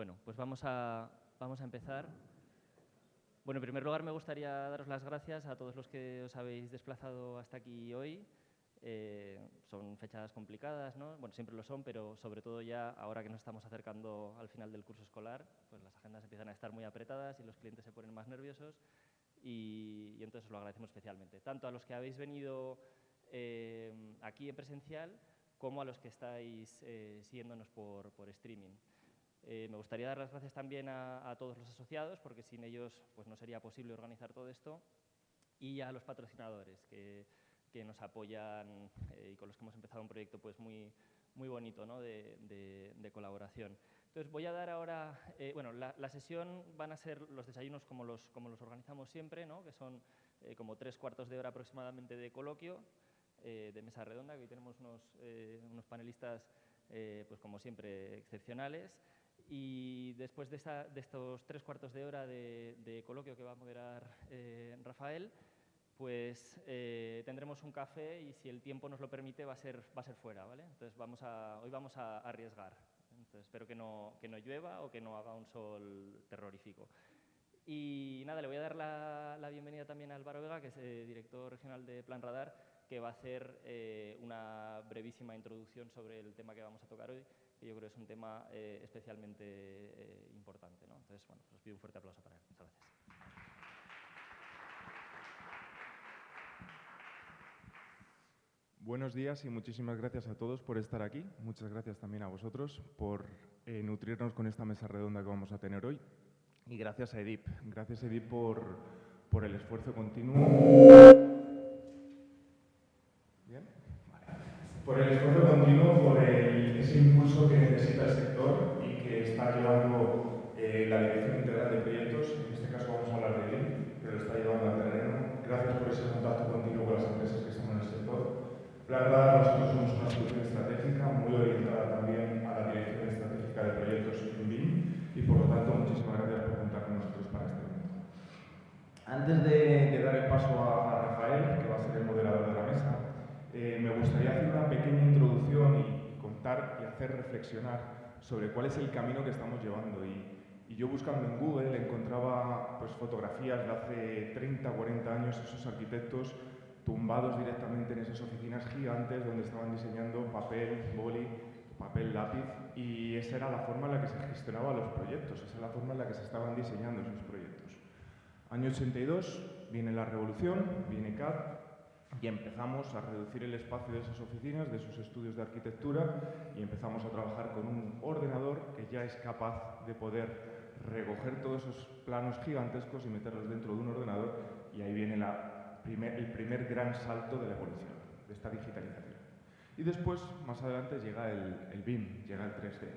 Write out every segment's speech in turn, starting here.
Bueno, pues vamos a empezar. Bueno, en primer lugar me gustaría daros las gracias a todos los que os habéis desplazado hasta aquí hoy. Son fechas complicadas, ¿no? Bueno, siempre lo son, pero sobre todo ya ahora que nos estamos acercando al final del curso escolar, pues las agendas empiezan a estar muy apretadas y los clientes se ponen más nerviosos y entonces os lo agradecemos especialmente. Tanto a los que habéis venido aquí en presencial como a los que estáis siguiéndonos por streaming. Me gustaría dar las gracias también a todos los asociados, porque sin ellos pues, no sería posible organizar todo esto, y a los patrocinadores que nos apoyan y con los que hemos empezado un proyecto pues, muy bonito, ¿no? de colaboración. Entonces, voy a dar ahora… bueno, la sesión van a ser los desayunos como los organizamos siempre, ¿no? Que son como 3/4 de hora aproximadamente de coloquio, de mesa redonda, que hoy tenemos unos panelistas, pues como siempre, excepcionales. Y después de estos 3/4 de hora de coloquio que va a moderar Rafael, pues tendremos un café y si el tiempo nos lo permite va a ser fuera, ¿vale? Entonces hoy vamos a arriesgar. Entonces espero que no llueva o que no haga un sol terrorífico. Y nada, le voy a dar la bienvenida también a Álvaro Vega, que es director regional de Plan Radar, que va a hacer una brevísima introducción sobre el tema que vamos a tocar hoy, que yo creo que es un tema especialmente importante, ¿no? Entonces, bueno, os pido un fuerte aplauso para él. Muchas gracias. Buenos días y muchísimas gracias a todos por estar aquí. Muchas gracias también a vosotros por nutrirnos con esta mesa redonda que vamos a tener hoy. Y gracias a EDIP. Gracias, EDIP, por el esfuerzo continuo. ¿Bien? Vale. Por el esfuerzo continuo, por ese impulso que necesita el sector y que está llevando la Dirección Integral de Proyectos. En este caso vamos a hablar de EDIP, pero lo está llevando al terreno. Gracias por ese contacto continuo con las empresas que están en el sector. Plan Radar, nosotros somos una solución estratégica muy orientada también a la dirección estratégica de proyectos en BIM y por lo tanto muchísimas gracias por contar con nosotros para este evento. Antes de dar el paso a Rafael, que va a ser el moderador de la mesa, me gustaría hacer una pequeña introducción y contar y hacer reflexionar sobre cuál es el camino que estamos llevando. Y yo buscando en Google encontraba pues, fotografías de hace 30 o 40 años, esos arquitectos tumbados directamente en esas oficinas gigantes donde estaban diseñando papel, boli, papel, lápiz, y esa era la forma en la que se gestionaban los proyectos, esa es la forma en la que se estaban diseñando esos proyectos. Año 82, viene la revolución, viene CAD, y empezamos a reducir el espacio de esas oficinas, de esos estudios de arquitectura, y empezamos a trabajar con un ordenador que ya es capaz de poder recoger todos esos planos gigantescos y meterlos dentro de un ordenador, y ahí viene el primer gran salto de la evolución, de esta digitalización. Y después, más adelante, llega el BIM, llega el 3D.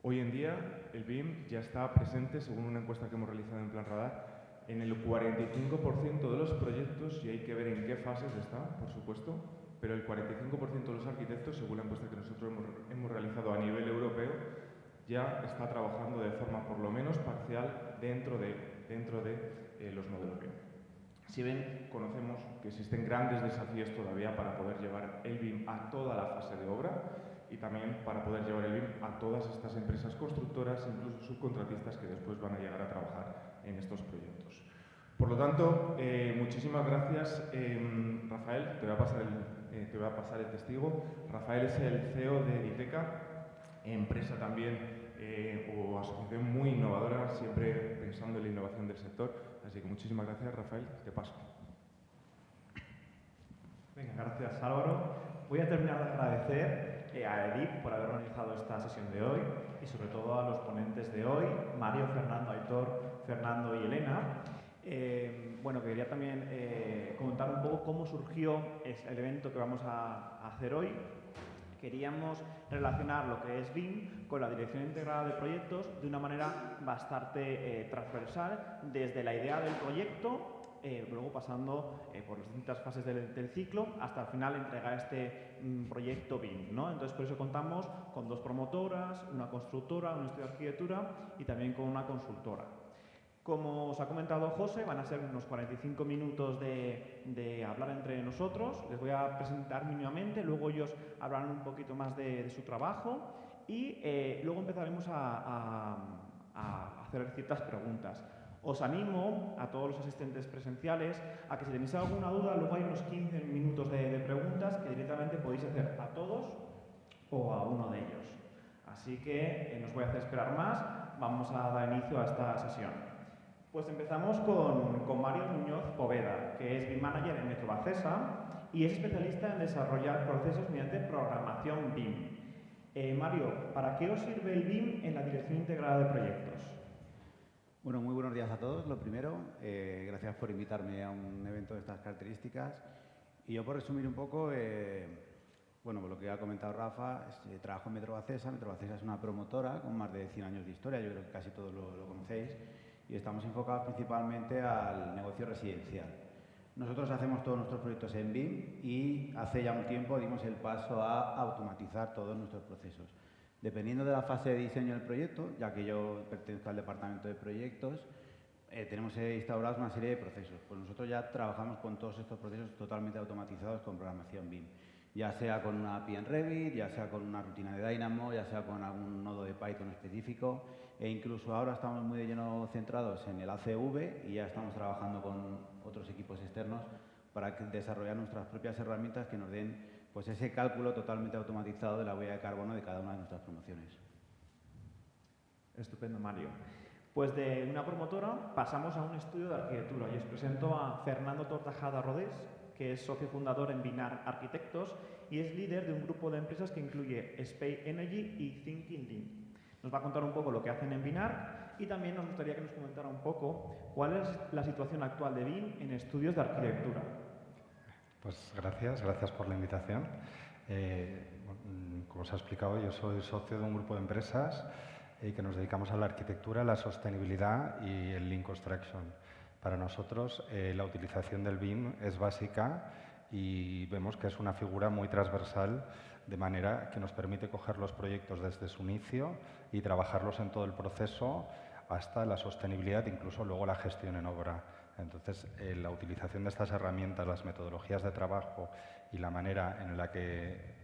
Hoy en día, el BIM ya está presente, según una encuesta que hemos realizado en Plan Radar, en el 45% de los proyectos, y hay que ver en qué fases está, por supuesto, pero el 45% de los arquitectos, según la encuesta que nosotros hemos realizado a nivel europeo, ya está trabajando de forma por lo menos parcial dentro de los modelos BIM. Si ven, conocemos que existen grandes desafíos todavía para poder llevar el BIM a toda la fase de obra y también para poder llevar el BIM a todas estas empresas constructoras, incluso subcontratistas que después van a llegar a trabajar en estos proyectos. Por lo tanto, muchísimas gracias. Rafael, te voy a pasar el testigo. Rafael es el CEO de Editeca, empresa también o asociación muy innovadora, siempre pensando en la innovación del sector. Así que muchísimas gracias, Rafael. Te paso. Venga, gracias, Álvaro. Voy a terminar de agradecer a EDIP por haber organizado esta sesión de hoy y sobre todo a los ponentes de hoy, Mario, Fernando, Aitor, Fernando y Elena. Bueno, quería también comentar un poco cómo surgió el evento que vamos a hacer hoy. Queríamos relacionar lo que es BIM con la Dirección Integrada de Proyectos de una manera bastante transversal, desde la idea del proyecto, luego pasando por las distintas fases del ciclo, hasta al final entregar este proyecto BIM, ¿no? Entonces, por eso contamos con dos promotoras, una constructora, un estudio de arquitectura y también con una consultora. Como os ha comentado José, van a ser unos 45 minutos de hablar entre nosotros. Les voy a presentar mínimamente, luego ellos hablarán un poquito más de su trabajo y luego empezaremos a hacer ciertas preguntas. Os animo a todos los asistentes presenciales a que si tenéis alguna duda, luego hay unos 15 minutos de preguntas que directamente podéis hacer a todos o a uno de ellos. Así que no os voy a hacer esperar más, vamos a dar inicio a esta sesión. Pues empezamos con Mario Muñoz Poveda, que es BIM Manager en Metrovacesa y es especialista en desarrollar procesos mediante programación BIM. Mario, ¿para qué os sirve el BIM en la Dirección Integrada de Proyectos? Bueno, muy buenos días a todos. Lo primero, gracias por invitarme a un evento de estas características. Y yo, por resumir un poco, bueno, lo que ha comentado Rafa, trabajo en Metrovacesa. Metrovacesa es una promotora con más de 100 años de historia, yo creo que casi todos lo conocéis, y estamos enfocados principalmente al negocio residencial. Nosotros hacemos todos nuestros proyectos en BIM y hace ya un tiempo dimos el paso a automatizar todos nuestros procesos. Dependiendo de la fase de diseño del proyecto, ya que yo pertenezco al departamento de proyectos, tenemos instaurados una serie de procesos. Pues nosotros ya trabajamos con todos estos procesos totalmente automatizados con programación BIM. Ya sea con una API en Revit, ya sea con una rutina de Dynamo, ya sea con algún nodo de Python específico, e incluso ahora estamos muy de lleno centrados en el ACV y ya estamos trabajando con otros equipos externos para desarrollar nuestras propias herramientas que nos den pues ese cálculo totalmente automatizado de la huella de carbono de cada una de nuestras promociones. Estupendo, Mario. Pues de una promotora pasamos a un estudio de arquitectura y os presento a Fernando Tortajada Rodés, que es socio fundador en Binar Arquitectos y es líder de un grupo de empresas que incluye Space Energy y Thinking Link. Nos va a contar un poco lo que hacen en Binar y también nos gustaría que nos comentara un poco cuál es la situación actual de BIM en estudios de arquitectura. Pues gracias por la invitación. Como os ha explicado, yo soy socio de un grupo de empresas que nos dedicamos a la arquitectura, la sostenibilidad y el Lean Construction. Para nosotros la utilización del BIM es básica y vemos que es una figura muy transversal, de manera que nos permite coger los proyectos desde su inicio y trabajarlos en todo el proceso hasta la sostenibilidad, incluso luego la gestión en obra. Entonces, la utilización de estas herramientas, las metodologías de trabajo y la manera en la que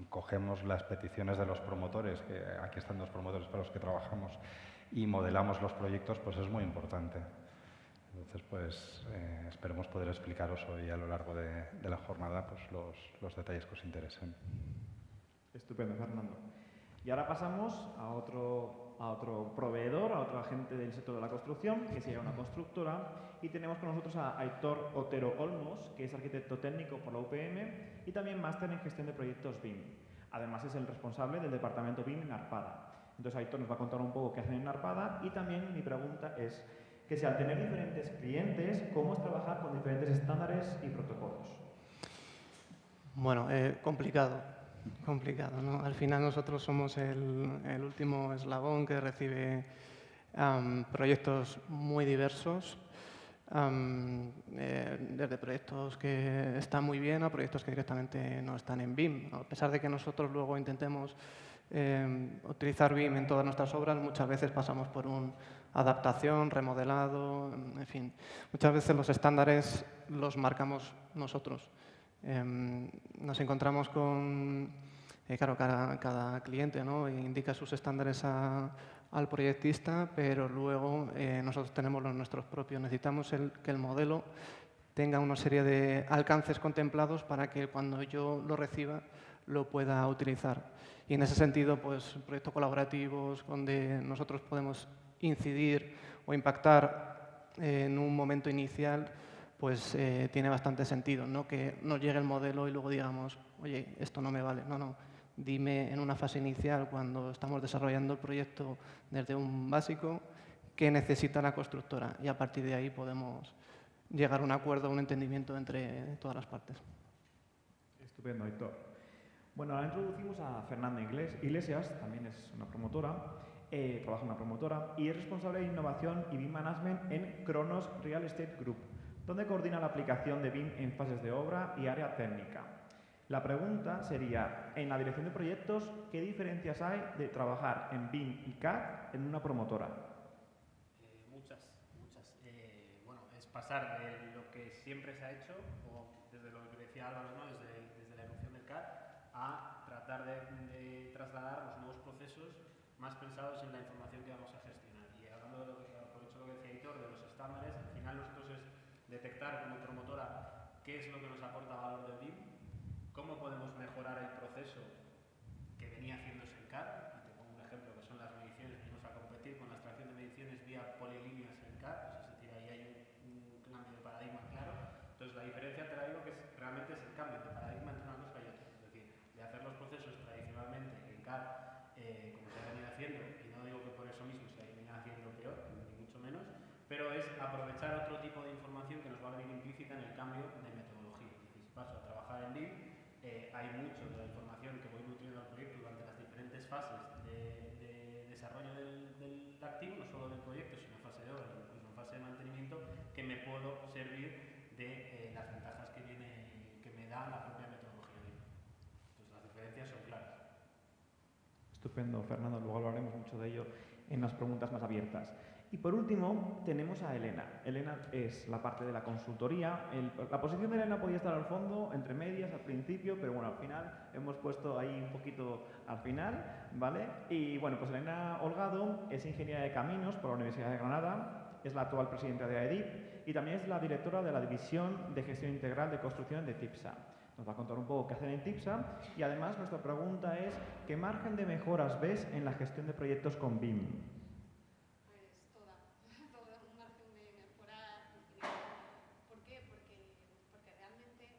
cogemos las peticiones de los promotores, que aquí están los promotores para los que trabajamos, y modelamos los proyectos, pues es muy importante. Entonces, pues esperemos poder explicaros hoy a lo largo de la jornada pues, los detalles que os interesen. Estupendo, Fernando. Y ahora pasamos a otro proveedor, a otro agente del sector de la construcción, que sería una constructora, y tenemos con nosotros a Aitor Otero Olmos, que es arquitecto técnico por la UPM y también máster en gestión de proyectos BIM. Además es el responsable del departamento BIM en Arpada. Entonces Aitor nos va a contar un poco qué hacen en Arpada y también mi pregunta es que si al tener diferentes clientes, ¿cómo es trabajar con diferentes estándares y protocolos? Bueno, complicado, ¿no? Al final nosotros somos el último eslabón que recibe proyectos muy diversos, desde proyectos que están muy bien a proyectos que directamente no están en BIM. A pesar de que nosotros luego intentemos utilizar BIM en todas nuestras obras, muchas veces pasamos por una adaptación, remodelado, en fin. Muchas veces los estándares los marcamos nosotros. Nos encontramos con, claro, cada cliente, ¿no?, indica sus estándares al proyectista, pero luego nosotros tenemos los nuestros propios. Necesitamos que el modelo tenga una serie de alcances contemplados para que cuando yo lo reciba lo pueda utilizar. Y en ese sentido, pues proyectos colaborativos donde nosotros podemos incidir o impactar en un momento inicial, pues tiene bastante sentido, ¿no? Que nos llegue el modelo y luego digamos, oye, esto no me vale. No. Dime en una fase inicial, cuando estamos desarrollando el proyecto desde un básico, qué necesita la constructora y a partir de ahí podemos llegar a un acuerdo, a un entendimiento entre todas las partes. Estupendo, Héctor. Bueno, ahora introducimos a Fernando Iglesias, también es una promotora, trabaja en una promotora y es responsable de innovación y BIM Management en Kronos Real Estate Group, donde coordina la aplicación de BIM en fases de obra y área técnica. La pregunta sería, en la dirección de proyectos, ¿qué diferencias hay de trabajar en BIM y CAD en una promotora? Muchas. Bueno, es pasar de lo que siempre se ha hecho, o desde lo que decía Álvaro, ¿no?, desde la evolución del CAD, a tratar de trasladar los nuevos procesos más pensados en la información que vamos a gestionar. Y hablando de analizar como promotora qué es lo que nos aporta valor del BIM, cómo podemos mejorar el proceso que venía haciéndose en CAD. Y te pongo un ejemplo que son las mediciones. Venimos a competir con la extracción de mediciones vía polilíneas en CAD, pues es decir, ahí hay un cambio de paradigma claro. Entonces la diferencia te la digo que realmente es el cambio de paradigma entre una cosa y otra. Es decir, de hacer los procesos tradicionalmente en CAD como se ha venido haciendo, y no digo que por eso mismo se haya venido haciendo peor, ni mucho menos, pero es aprovechar otro tipo de información que nos va a venir implícita en el cambio de metodología. Es decir, si paso a trabajar en BIM, hay mucho de la información que voy nutriendo al proyecto durante las diferentes fases de desarrollo del activo, no solo del proyecto, sino en fase de obra, incluso en fase de mantenimiento, que me puedo servir de las ventajas que me da la propia metodología BIM. Entonces las diferencias son claras. Estupendo, Fernando. Luego hablaremos mucho de ello en las preguntas más abiertas. Y por último, tenemos a Elena. Elena es la parte de la consultoría. La posición de Elena podía estar al fondo, entre medias, al principio, pero bueno, al final hemos puesto ahí un poquito al final, ¿vale? Y bueno, pues Elena Holgado es ingeniera de caminos por la Universidad de Granada, es la actual presidenta de AEDIP y también es la directora de la División de Gestión Integral de Construcción de CIPSA. Nos va a contar un poco qué hacen en CIPSA y además nuestra pregunta es ¿qué margen de mejoras ves en la gestión de proyectos con BIM? Pues todo un margen de mejora. ¿Por qué? Porque realmente...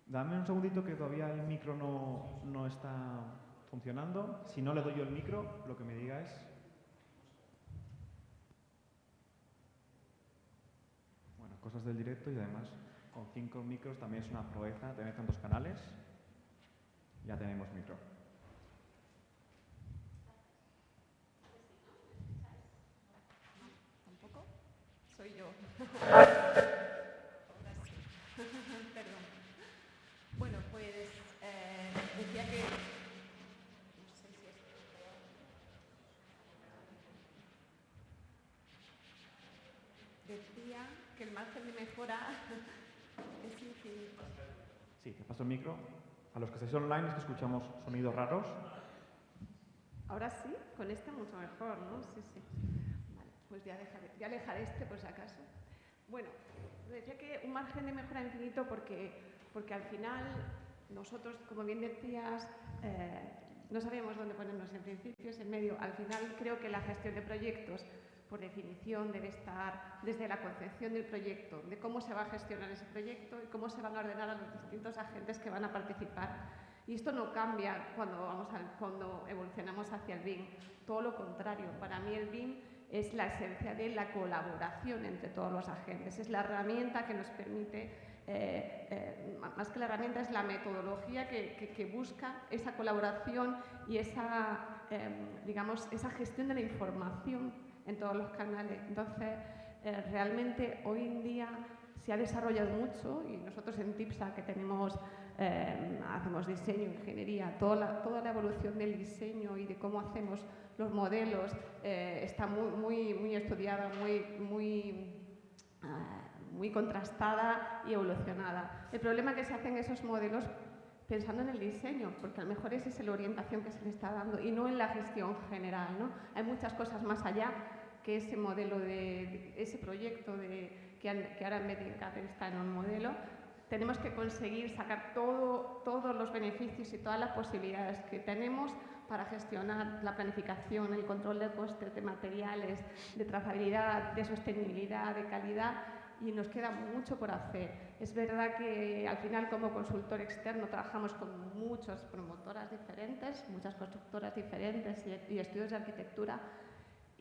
Dame un segundito que todavía el micro no está funcionando. Si no le doy yo el micro, lo que me diga es... Bueno, cosas del directo y además con 5 micros también es una proeza tener tantos canales. Ya tenemos micro. ¿Tampoco? Soy yo. Perdón. Bueno, pues decía que... No sé si es... Decía que el margen de mejora es infinito. Sí, te paso el micro. A los que estáis online es que escuchamos sonidos raros. Ahora sí, con este mucho mejor, ¿no? Sí, sí. Vale, pues ya alejaré este por si acaso. Bueno, decía que un margen de mejora infinito porque al final nosotros, como bien decías, no sabíamos dónde ponernos en principio, en medio. Al final creo que la gestión de proyectos, por definición, debe estar desde la concepción del proyecto, de cómo se va a gestionar ese proyecto y cómo se van a ordenar a los distintos agentes que van a participar. Y esto no cambia cuando evolucionamos hacia el BIM, todo lo contrario. Para mí el BIM es la esencia de la colaboración entre todos los agentes, es la herramienta que nos permite, más que la herramienta, es la metodología que busca esa colaboración y esa gestión de la información en todos los canales. Entonces, realmente hoy en día se ha desarrollado mucho y nosotros en TIPSA, que hacemos diseño, ingeniería, toda la evolución del diseño y de cómo hacemos los modelos está muy estudiada, muy contrastada y evolucionada. El problema es que se hacen esos modelos pensando en el diseño, porque a lo mejor esa es la orientación que se le está dando y no en la gestión general, ¿no? Hay muchas cosas más allá que ese modelo, ese proyecto que ahora en vez de CAD está en un modelo. Tenemos que conseguir sacar todos los beneficios y todas las posibilidades que tenemos para gestionar la planificación, el control de costes, de materiales, de trazabilidad, de sostenibilidad, de calidad, y nos queda mucho por hacer. Es verdad que al final, como consultor externo, trabajamos con muchas promotoras diferentes, muchas constructoras diferentes y estudios de arquitectura,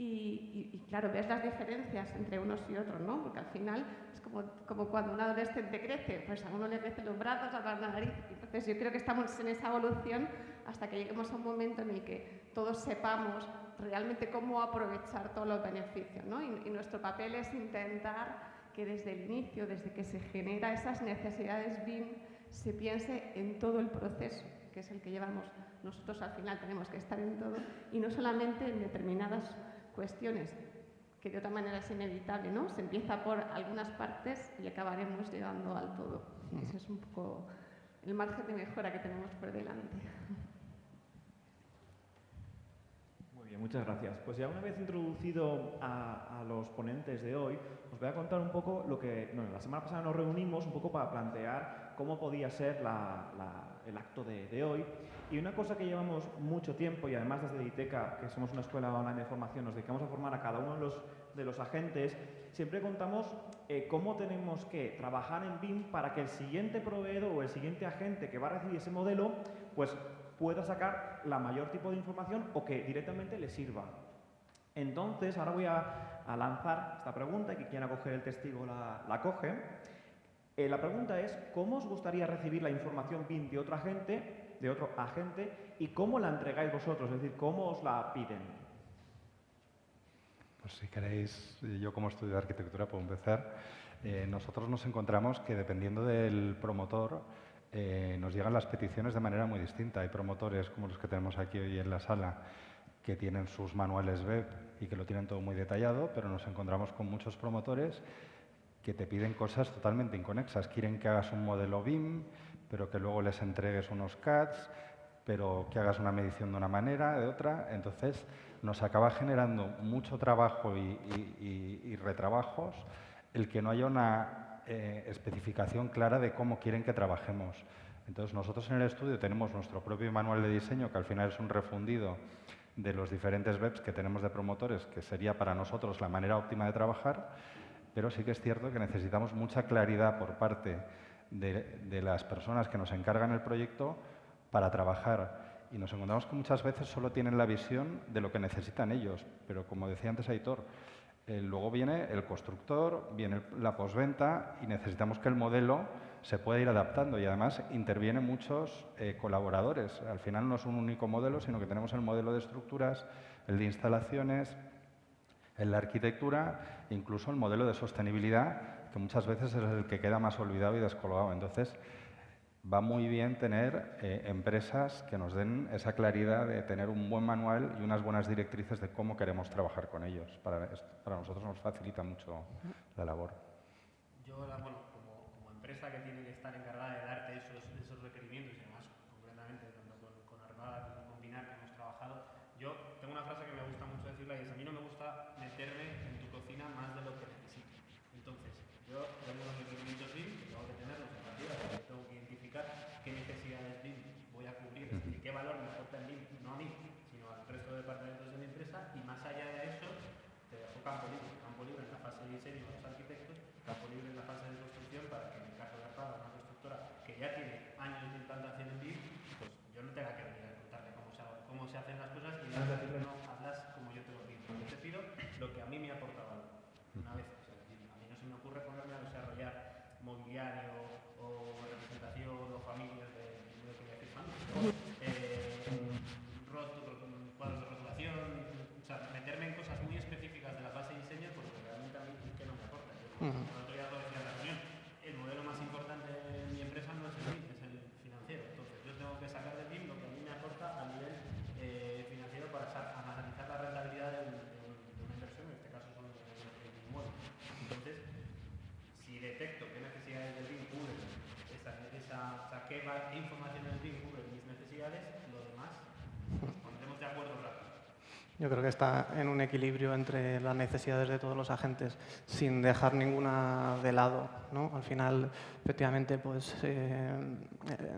y claro, ves las diferencias entre unos y otros, ¿no? Porque al final es como cuando un adolescente crece, pues a uno le crecen los brazos, a la nariz. Entonces yo creo que estamos en esa evolución hasta que lleguemos a un momento en el que todos sepamos realmente cómo aprovechar todos los beneficios, ¿no? Y nuestro papel es intentar que desde el inicio, desde que se genera esas necesidades BIM, se piense en todo el proceso, que es el que llevamos. Nosotros al final tenemos que estar en todo y no solamente en determinadas cuestiones, que de otra manera es inevitable, ¿no? Se empieza por algunas partes y acabaremos llegando al todo. Ese es un poco el margen de mejora que tenemos por delante. Muy Bien, muchas gracias. Pues ya una vez introducido a los ponentes de hoy, os voy a contar un poco lo que... la semana pasada nos reunimos un poco para plantear cómo podía ser el acto de hoy. Y una cosa que llevamos mucho tiempo, y además desde ITECA, que somos una escuela online de formación, nos dedicamos a formar a cada uno de los agentes, siempre contamos cómo tenemos que trabajar en BIM para que el siguiente proveedor o el siguiente agente que va a recibir ese modelo, pues pueda sacar la mayor tipo de información o que directamente le sirva. Entonces, ahora voy a lanzar esta pregunta y que quien coger el testigo la coge. La pregunta es, ¿cómo os gustaría recibir la información BIM de otro agente y cómo la entregáis vosotros? Es decir, ¿cómo os la piden? Pues si queréis, yo como estudio de arquitectura puedo empezar. Nosotros nos encontramos que dependiendo del promotor, nos llegan las peticiones de manera muy distinta. Hay promotores como los que tenemos aquí hoy en la sala que tienen sus manuales web y que lo tienen todo muy detallado, pero nos encontramos con muchos promotores que te piden cosas totalmente inconexas. Quieren que hagas un modelo BIM, pero que luego les entregues unos CADs, pero que hagas una medición de una manera, de otra. Entonces, nos acaba generando mucho trabajo y retrabajos el que no haya una especificación clara de cómo quieren que trabajemos. Entonces, nosotros en el estudio tenemos nuestro propio manual de diseño, que al final es un refundido de los diferentes webs que tenemos de promotores, que sería para nosotros la manera óptima de trabajar, pero sí que es cierto que necesitamos mucha claridad por parte de las personas que nos encargan el proyecto para trabajar. Y nos encontramos que muchas veces solo tienen la visión de lo que necesitan ellos, pero como decía antes Aitor, luego viene el constructor, viene la postventa y necesitamos que el modelo se pueda ir adaptando y además intervienen muchos colaboradores. Al final no es un único modelo, sino que tenemos el modelo de estructuras, el de instalaciones, el de arquitectura, incluso el modelo de sostenibilidad, que muchas veces es el que queda más olvidado y descolgado. Entonces, va muy bien tener empresas que nos den esa claridad de tener un buen manual y unas buenas directrices de cómo queremos trabajar con ellos. Para nosotros nos facilita mucho la labor. Yo, como empresa que tiene que estar encargada de darte esos requerimientos, y además, concretamente, tanto con Armada como con Binar, que hemos trabajado, yo tengo una frase que me gusta mucho decirla y es: a mí no me gusta meterme en tu cocina más de lo que necesito. Entonces, yo tengo los requerimientos BIM, que tengo que tenerlos en partida, porque tengo que identificar qué necesidades BIM voy a cubrir y qué valor me aporta en BIM, no a mí, sino al resto de departamentos de mi empresa, y más allá de eso, te dejo campo libre en la fase de diseño a los arquitectos, campo libre en la fase de construcción, para que en el caso de Armada, una constructora que ya tiene años de implantación en BIM, pues yo no tenga que venir a contarte cómo se hacen las cosas y decirle: no, hazlas como yo te lo pido. Yo te pido lo que a mí me aporta valor. Una vez, o sea, a mí no se me ocurre ponerme a desarrollar mobiliario o representación o familias de lo que voy a decir antes, cuadros de rotulación, o sea, meterme en cosas muy específicas de la fase de diseño, porque realmente a mí que no me aporta. El otro día lo decía en la reunión, el modelo más importante de mi empresa no es el BIM, es el financiero. Entonces yo tengo que sacar del BIM lo que a mí me aporta a nivel financiero para analizar la rentabilidad de una inversión, en este caso son el inmueble. Entonces, si detecto qué necesidades del BIM cubren qué información del BIM cubre mis necesidades, lo demás nos pondremos de acuerdo rápido. Yo creo que está en un equilibrio entre las necesidades de todos los agentes, sin dejar ninguna de lado, ¿no? Al final, efectivamente, pues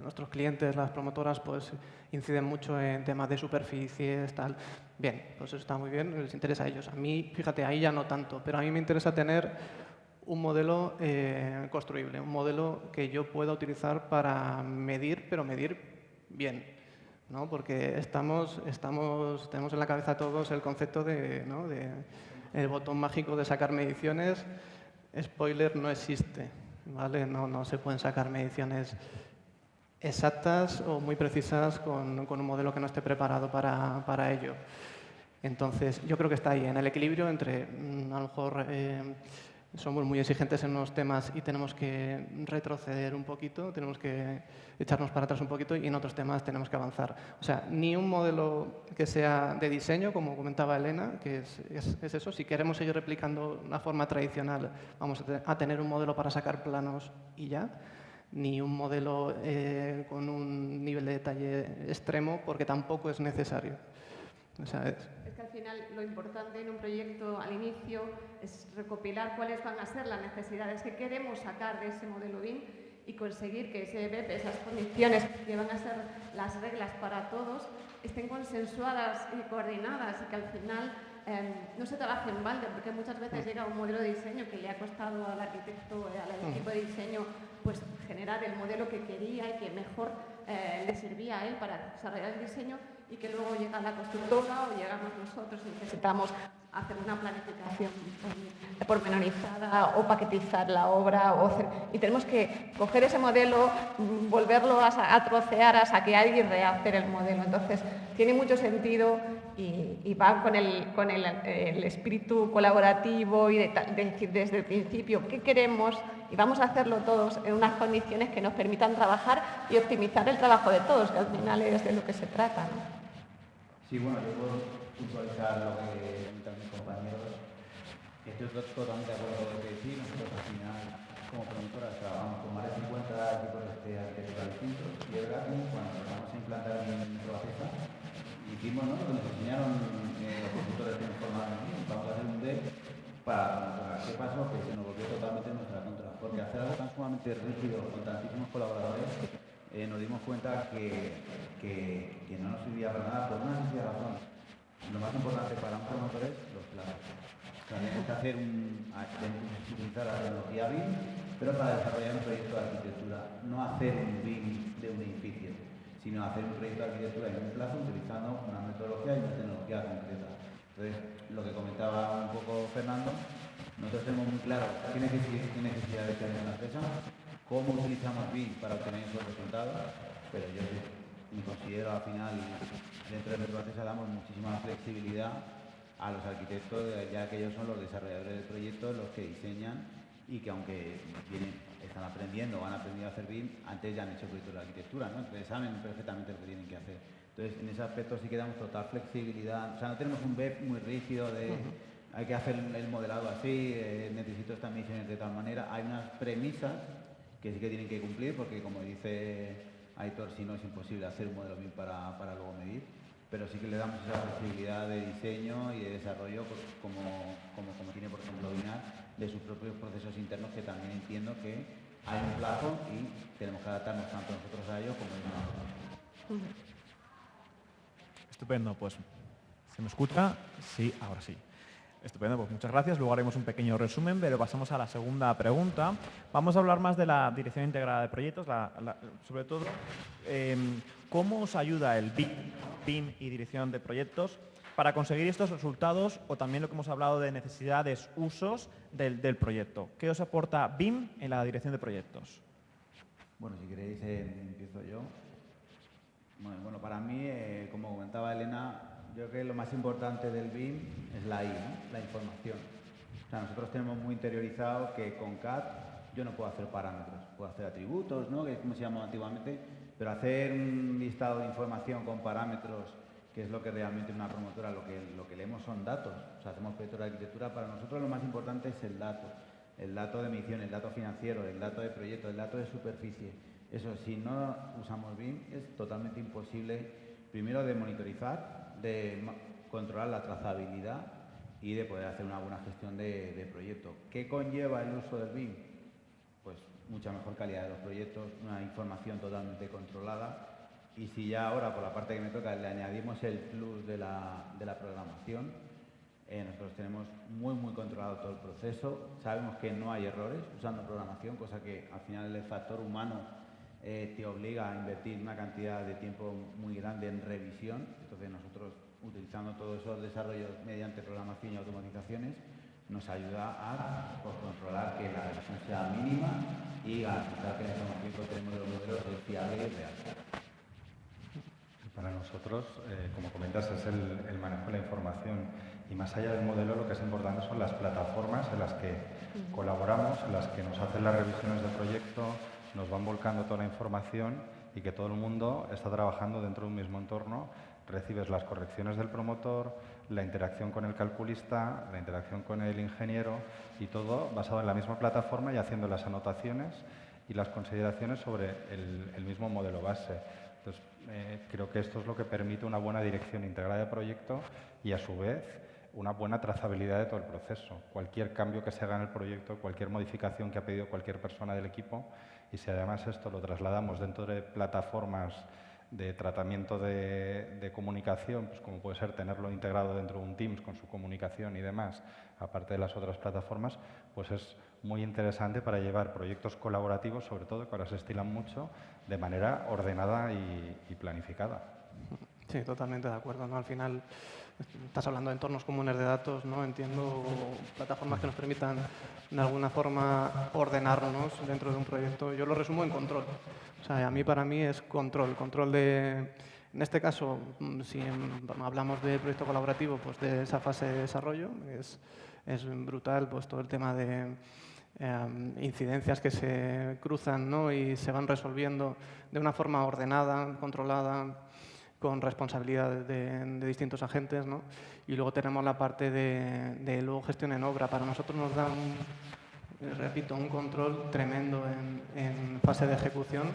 nuestros clientes, las promotoras, pues inciden mucho en temas de superficies, tal. Bien, pues eso está muy bien, les interesa a ellos. A mí, fíjate, ahí ya no tanto, pero a mí me interesa tener un modelo construible, un modelo que yo pueda utilizar para medir, pero medir bien, ¿no? Porque tenemos en la cabeza todos el concepto de el botón mágico de sacar mediciones. Spoiler, no existe, ¿vale? No se pueden sacar mediciones exactas o muy precisas con un modelo que no esté preparado para ello. Entonces, yo creo que está ahí, en el equilibrio entre, a lo mejor, somos muy exigentes en unos temas y tenemos que retroceder un poquito, tenemos que echarnos para atrás un poquito, y en otros temas tenemos que avanzar. O sea, ni un modelo que sea de diseño, como comentaba Elena, que es eso. Si queremos seguir replicando una forma tradicional, vamos a tener un modelo para sacar planos y ya. Ni un modelo con un nivel de detalle extremo, porque tampoco es necesario. O sea, Es que al final lo importante en un proyecto al inicio es recopilar cuáles van a ser las necesidades que queremos sacar de ese modelo BIM y conseguir que ese BEP, esas condiciones que van a ser las reglas para todos, estén consensuadas y coordinadas y que al final no se trabaje en balde, porque muchas veces llega un modelo de diseño que le ha costado al arquitecto, al equipo de diseño, pues generar el modelo que quería y que mejor le servía a él para desarrollar el diseño, y que luego llega la constructora o llegamos nosotros y necesitamos hacer una planificación pormenorizada o paquetizar la obra y tenemos que coger ese modelo, volverlo a trocear hasta que hay que rehacer el modelo. Entonces tiene mucho sentido y va con el espíritu colaborativo y de decir desde el principio qué queremos y vamos a hacerlo todos en unas condiciones que nos permitan trabajar y optimizar el trabajo de todos, que al final es de lo que se trata, ¿no? Sí, bueno, yo puedo puntualizar lo que comentan mis compañeros. Estoy totalmente de acuerdo con lo que decís. Nosotros al final, como promotoras, trabajamos con más de 50 equipos de arquitectura distintos y es verdad que cuando empezamos a implantar en nuestra Bacesa, hicimos lo que nos enseñaron los consultores que nos formaron aquí. Vamos a hacer un DEP para ¿qué pasó? Que se nos volvió totalmente en nuestra contra. Porque hacer algo tan sumamente rígido con tantísimos colaboradores, nos dimos cuenta que no nos servía para nada por una sencilla razón. Lo más importante para un promotor es los plazos. Tenemos que utilizar la tecnología BIM, pero para desarrollar un proyecto de arquitectura, no hacer un BIM de un edificio, sino hacer un proyecto de arquitectura en un plazo utilizando una metodología y una tecnología concreta. Entonces, lo que comentaba un poco Fernando, nosotros tenemos muy claro qué necesidades tiene una empresa, cómo utilizamos BIM para obtener esos resultados, pero yo me considero al final, dentro de nuestra Bacesa damos muchísima flexibilidad a los arquitectos, ya que ellos son los desarrolladores del proyecto, los que diseñan y que aunque están aprendiendo o han aprendido a hacer BIM, antes ya han hecho proyectos de arquitectura, ¿no? Entonces saben perfectamente lo que tienen que hacer. Entonces, en ese aspecto sí que damos total flexibilidad, o sea, no tenemos un BEP muy rígido de hay que hacer el modelado así, necesito estas mediciones de tal manera. Hay unas premisas que sí que tienen que cumplir, porque como dice Aitor, si no es imposible hacer un modelo BIM para luego medir, pero sí que le damos esa flexibilidad de diseño y de desarrollo, pues, como tiene, por ejemplo, Binar, de sus propios procesos internos, que también entiendo que hay un plazo y tenemos que adaptarnos tanto nosotros a ellos como ellos a nosotros. Estupendo, pues, ¿se me escucha? Sí, ahora sí. Estupendo, pues muchas gracias. Luego haremos un pequeño resumen, pero pasamos a la segunda pregunta. Vamos a hablar más de la Dirección Integrada de Proyectos, sobre todo, ¿cómo os ayuda el BIM y Dirección de Proyectos para conseguir estos resultados o también lo que hemos hablado de necesidades, usos del proyecto? ¿Qué os aporta BIM en la Dirección de Proyectos? Bueno, si queréis, empiezo yo. Bueno, para mí, como comentaba Elena, yo creo que lo más importante del BIM es la I, ¿no? La información. O sea, nosotros tenemos muy interiorizado que con CAD yo no puedo hacer parámetros, puedo hacer atributos, ¿no? Que es como se llamaba antiguamente, pero hacer un listado de información con parámetros, que es lo que realmente una promotora, lo que leemos son datos. O sea, hacemos proyectos de arquitectura, para nosotros lo más importante es el dato de medición, el dato financiero, el dato de proyecto, el dato de superficie. Eso, si no usamos BIM, es totalmente imposible, primero, de monitorizar, de controlar la trazabilidad y de poder hacer una buena gestión de proyecto. ¿Qué conlleva el uso del BIM? Pues mucha mejor calidad de los proyectos, una información totalmente controlada, y si ya ahora, por la parte que me toca, le añadimos el plus de la programación, nosotros tenemos muy controlado todo el proceso, sabemos que no hay errores usando programación, cosa que al final el factor humano te obliga a invertir una cantidad de tiempo muy grande en revisión. Entonces nosotros, utilizando todos esos desarrollos mediante programación y automatizaciones, nos ayuda a controlar que la revisión sea mínima y garantizar que en ese momento tenemos los modelos fiables y reales. Para nosotros, como comentas, es el manejo de la información, y más allá del modelo lo que es importante son las plataformas en las que colaboramos, en las que nos hacen las revisiones de proyecto, nos van volcando toda la información y que todo el mundo está trabajando dentro de un mismo entorno. Recibes las correcciones del promotor, la interacción con el calculista, la interacción con el ingeniero, y todo basado en la misma plataforma y haciendo las anotaciones y las consideraciones sobre el mismo modelo base. Entonces, creo que esto es lo que permite una buena dirección integrada de proyecto y, a su vez, una buena trazabilidad de todo el proceso. Cualquier cambio que se haga en el proyecto, cualquier modificación que ha pedido cualquier persona del equipo, y si además esto lo trasladamos dentro de plataformas de tratamiento de comunicación, pues como puede ser tenerlo integrado dentro de un Teams con su comunicación y demás, aparte de las otras plataformas, pues es muy interesante para llevar proyectos colaborativos, sobre todo que ahora se estilan mucho, de manera ordenada y planificada. Sí, totalmente de acuerdo, ¿no? Al final estás hablando de entornos comunes de datos, ¿no? Entiendo plataformas que nos permitan de alguna forma ordenarnos dentro de un proyecto. Yo lo resumo en control. O sea, para mí es control de, en este caso, si hablamos de proyecto colaborativo, pues de esa fase de desarrollo, es brutal pues todo el tema de incidencias que se cruzan, ¿no? Y se van resolviendo de una forma ordenada, controlada, con responsabilidad de distintos agentes, ¿no? Y luego tenemos la parte de luego gestión en obra. Para nosotros nos da un control tremendo en fase de ejecución,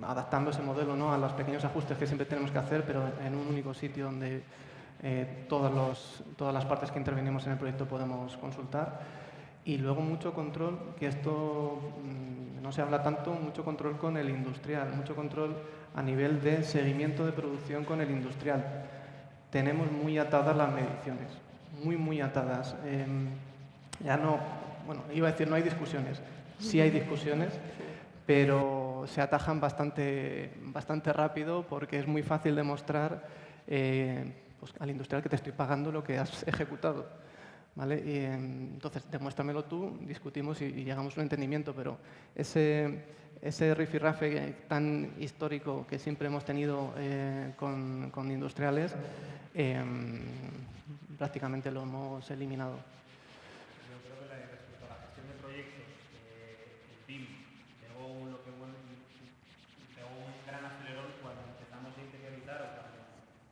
adaptando ese modelo, ¿no? A los pequeños ajustes que siempre tenemos que hacer, pero en un único sitio donde todas las partes que intervenimos en el proyecto podemos consultar. Y luego mucho control, que esto no se habla tanto, mucho control con el industrial, mucho control a nivel de seguimiento de producción con el industrial. Tenemos muy atadas las mediciones, muy atadas. Ya no, bueno, iba a decir no hay discusiones, sí hay discusiones, pero se atajan bastante rápido porque es muy fácil demostrar pues, al industrial que te estoy pagando lo que has ejecutado. ¿Vale? Y, entonces, demuéstramelo tú, discutimos y llegamos a un entendimiento, pero ese rifirrafe tan histórico que siempre hemos tenido con industriales, prácticamente lo hemos eliminado. Yo creo que respecto a la gestión de proyectos, el BIM pegó un gran acelerón cuando empezamos a interiorizar o cuando,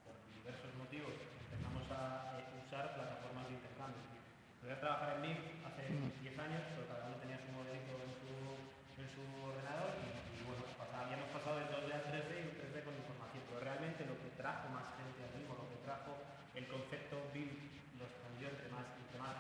por diversos motivos, empezamos a usar plataformas de intercambio. Voy a trabajar en BIM hace 10 años, pero cada uno tenía su modelito en su ordenador y bueno, habíamos pasado del 2D al 3D y un 3D con información, pero realmente lo que trajo más gente al BIM o lo que trajo el concepto BIM, lo expandió entre más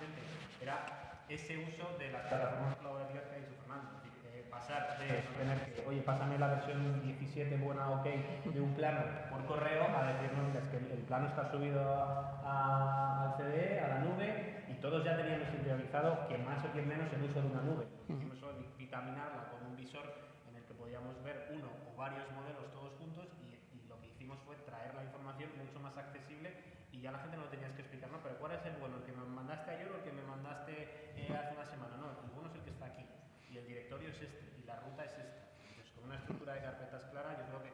gente, era ese uso de las plataformas colaborativas que ha dicho Fernando. Es decir, pasar de tener que, oye, pásame la versión 17 buena, ok, de un plano por correo, a decir, no, mira, es que el plano está subido al CD, a la nube, y todos ya teníamos interiorizado que más o que menos el uso de una nube. Hicimos eso, vitaminarla con un visor en el que podíamos ver uno o varios modelos todos juntos y lo que hicimos fue traer la información mucho más accesible y ya la gente no lo tenías que explicar, no, pero ¿cuál es el bueno? ¿El que me mandaste ayer o el que me mandaste hace una semana? No, el bueno es el que está aquí y el directorio es este y la ruta es esta. Entonces, con una estructura de carpetas clara, yo creo que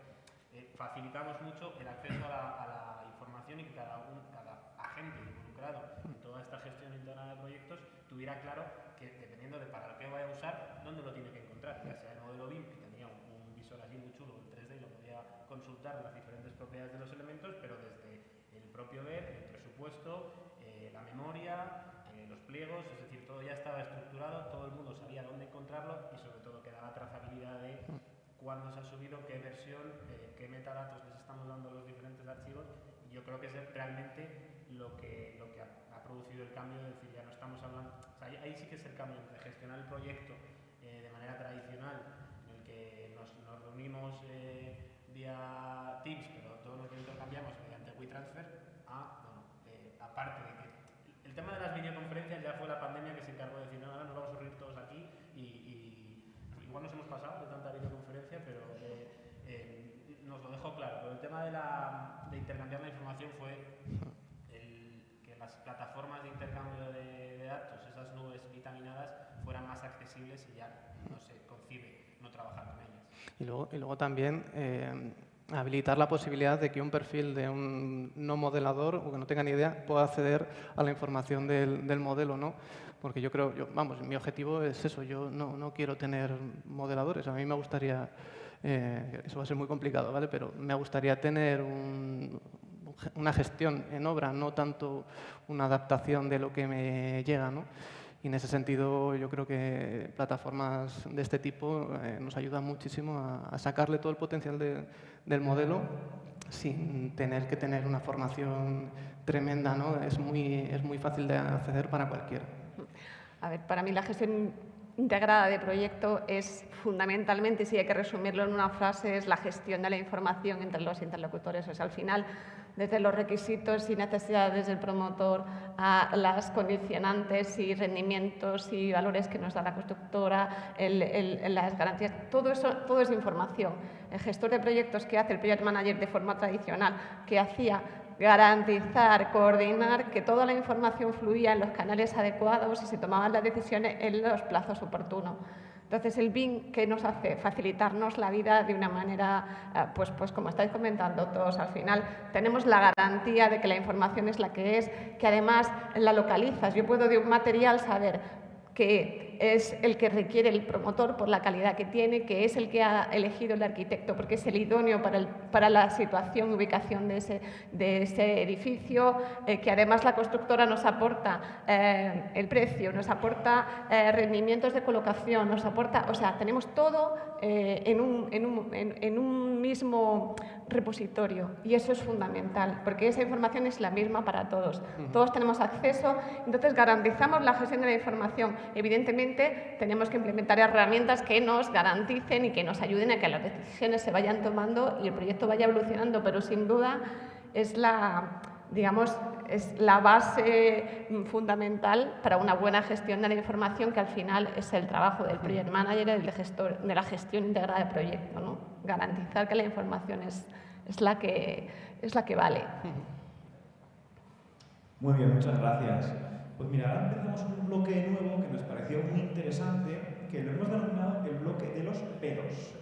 facilitamos mucho el acceso a la información y que cada agente involucrado en toda esta gestión interna de proyectos tuviera claro que dependiendo de para qué vaya a usar, dónde lo tiene que encontrar, ya sea el modelo BIM, que tenía un visor así muy chulo en 3D y lo podía consultar las diferentes propiedades de los elementos, pero desde el propio BED, el presupuesto, la memoria, los pliegos, es decir, todo ya estaba estructurado, todo el mundo sabía dónde encontrarlo y sobre todo quedaba trazabilidad de cuándo se ha subido, qué versión, qué metadatos les estamos dando a los diferentes archivos. Yo creo que es realmente lo que ha producido el cambio, es decir, ya no estamos hablando, o sea, ahí sí que es el cambio entre gestionar el proyecto de manera tradicional, en el que nos reunimos vía Teams, pero todo lo que intercambiamos mediante WeTransfer, aparte de que el tema de las videoconferencias ya fue la pandemia que se encargó de decir, no, ahora nos vamos a reunir todos aquí y igual nos hemos pasado de tanta videoconferencia, pero nos lo dejó claro. Pero el tema de intercambiar la información fue que las plataformas de intercambio de datos, esas nubes vitaminadas, fueran más accesibles y ya no se concibe no trabajar con ellas. Y luego también habilitar la posibilidad de que un perfil de un no modelador o que no tenga ni idea pueda acceder a la información del modelo, ¿no? Porque yo creo, mi objetivo es eso, yo no quiero tener modeladores, a mí me gustaría, eso va a ser muy complicado, ¿vale? Pero me gustaría tener una gestión en obra, no tanto una adaptación de lo que me llega, ¿no? Y en ese sentido yo creo que plataformas de este tipo nos ayudan muchísimo a sacarle todo el potencial del modelo sin tener que tener una formación tremenda, ¿no? Es muy fácil de acceder para cualquiera. A ver, para mí la gestión integrada de proyecto es fundamentalmente, si hay que resumirlo en una frase, es la gestión de la información entre los interlocutores. O sea, al final, desde los requisitos y necesidades del promotor a las condicionantes y rendimientos y valores que nos da la constructora, las garantías, todo es información. El gestor de proyectos que hace el project manager de forma tradicional, que hacía garantizar, coordinar que toda la información fluía en los canales adecuados y se tomaban las decisiones en los plazos oportunos. Entonces, el BIM, ¿qué nos hace? Facilitarnos la vida de una manera, pues como estáis comentando todos, al final tenemos la garantía de que la información es la que es, que además la localizas. Yo puedo de un material saber que es el que requiere el promotor por la calidad que tiene, que es el que ha elegido el arquitecto porque es el idóneo para la situación y ubicación de ese edificio, que además la constructora nos aporta el precio, nos aporta rendimientos de colocación, nos aporta, o sea, tenemos todo en un mismo repositorio y eso es fundamental porque esa información es la misma para todos. Todos tenemos acceso, entonces garantizamos la gestión de la información. Evidentemente, tenemos que implementar herramientas que nos garanticen y que nos ayuden a que las decisiones se vayan tomando y el proyecto vaya evolucionando, pero sin duda es la base fundamental para una buena gestión de la información, que al final es el trabajo del project manager y del gestor de la gestión integrada de proyecto, ¿no? Garantizar que la información es la que vale. Muy bien, muchas gracias. Pues mira, ahora empezamos un bloque nuevo que nos pareció muy interesante, que lo hemos denominado el bloque de los peros.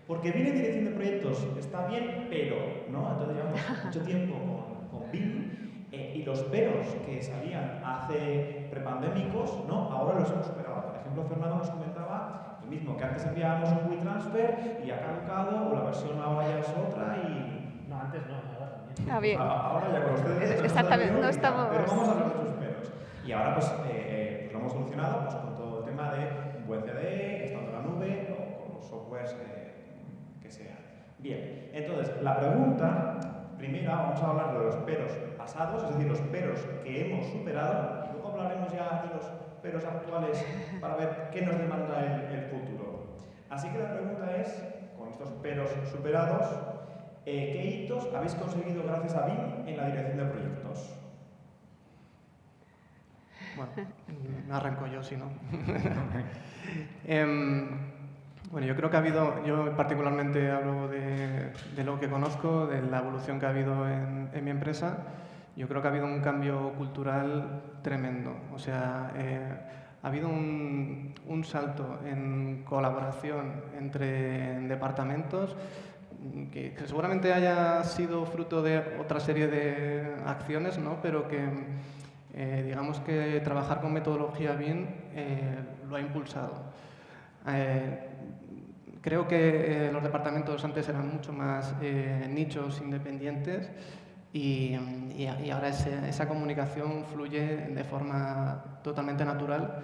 Porque BIM en dirección de proyectos está bien, pero, ¿no? Entonces llevamos mucho tiempo con BIM y los peros que salían hace prepandémicos, ¿no? Ahora los hemos superado. Por ejemplo, Fernando nos comentaba lo mismo, que antes enviábamos un WeTransfer y ha caducado, o la versión ahora ya es otra y... No, antes no, ahora también. Ah, bien. Ahora ya con ustedes... Exactamente, no estamos... Pero vamos a hablar de sus peros. Y ahora pues lo hemos solucionado pues, con todo el tema de un buen CDE, estando en la nube o con los softwares que sean. Bien, entonces la pregunta primera, vamos a hablar de los peros pasados, es decir, los peros que hemos superado, y luego hablaremos ya de los peros actuales para ver qué nos demanda el futuro. Así que la pregunta es, con estos peros superados, ¿qué hitos habéis conseguido gracias a BIM en la dirección de proyectos? Bueno, me arranco yo, si no. Bueno, yo creo que ha habido, yo particularmente hablo de lo que conozco, de la evolución que ha habido en mi empresa. Yo creo que ha habido un cambio cultural tremendo. O sea, ha habido un salto en colaboración entre departamentos que seguramente haya sido fruto de otra serie de acciones, ¿no? Pero que digamos que trabajar con metodología BIM lo ha impulsado. Creo que los departamentos antes eran mucho más nichos independientes y ahora esa comunicación fluye de forma totalmente natural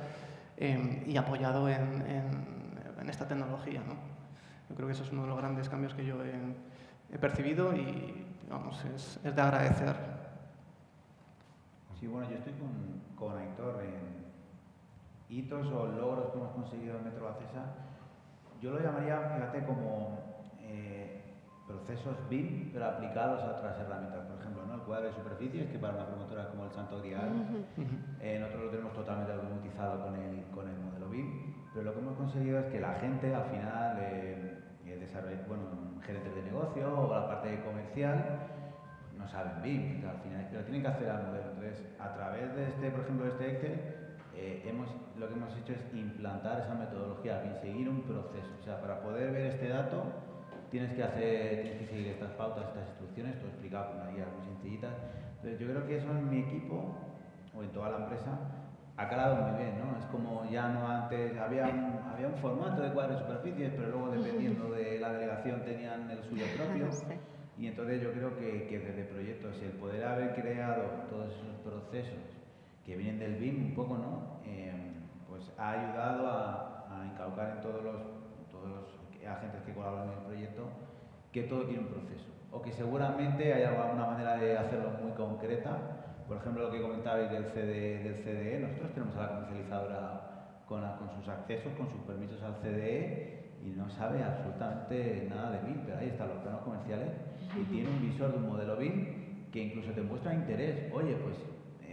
y apoyado en esta tecnología, ¿no? Yo creo que eso es uno de los grandes cambios que yo he percibido y vamos, es de agradecer. Sí, bueno, yo estoy con Aitor en hitos o logros que hemos conseguido en Metro Acesa. Yo lo llamaría, fíjate, como procesos BIM, pero aplicados a otras herramientas. Por ejemplo, ¿no? El cuadro de superficies, que para una promotora como el Santo Grial, nosotros lo tenemos totalmente automatizado con el modelo BIM, pero lo que hemos conseguido es que la gente, al final, gerentes de negocio o la parte comercial, no saben BIM, al final, pero tienen que hacer al modelo. Entonces, a través de este, por ejemplo, de este Excel, lo que hemos hecho es implantar esa metodología BIM, seguir un proceso. O sea, para poder ver este dato, tienes que seguir estas pautas, estas instrucciones, todo explicado con unas guías muy sencillitas. Entonces, yo creo que eso en mi equipo, o en toda la empresa, ha calado muy bien, ¿no? Es como ya no antes, había un formato de cuadros de superficies, pero luego dependiendo de la delegación tenían el suyo propio. Sí. Y entonces yo creo que desde proyectos, el poder haber creado todos esos procesos que vienen del BIM un poco, ¿no? pues ha ayudado a incaucar en todos los agentes que colaboran en el proyecto que todo tiene un proceso, o que seguramente hay alguna manera de hacerlo muy concreta. Por ejemplo, lo que comentabais del CDE, nosotros tenemos a la comercializadora con sus accesos, con sus permisos al CDE, y no sabe absolutamente nada de BIM, pero ahí están los planos comerciales y tiene un visor de un modelo BIM que incluso te muestra interés. Oye, pues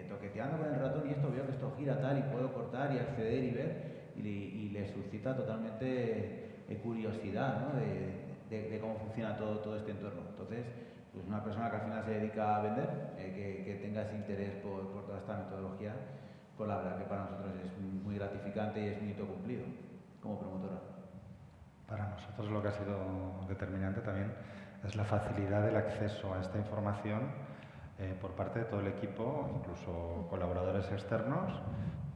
toqueteando con el ratón y esto veo que esto gira tal y puedo cortar y acceder y ver, y le suscita totalmente curiosidad, ¿no? de cómo funciona todo este entorno. Entonces, pues una persona que al final se dedica a vender, que tenga ese interés por toda esta metodología, pues la verdad que para nosotros es muy gratificante y es un hito cumplido como promotora. Para nosotros lo que ha sido determinante también es la facilidad del acceso a esta información por parte de todo el equipo, incluso colaboradores externos,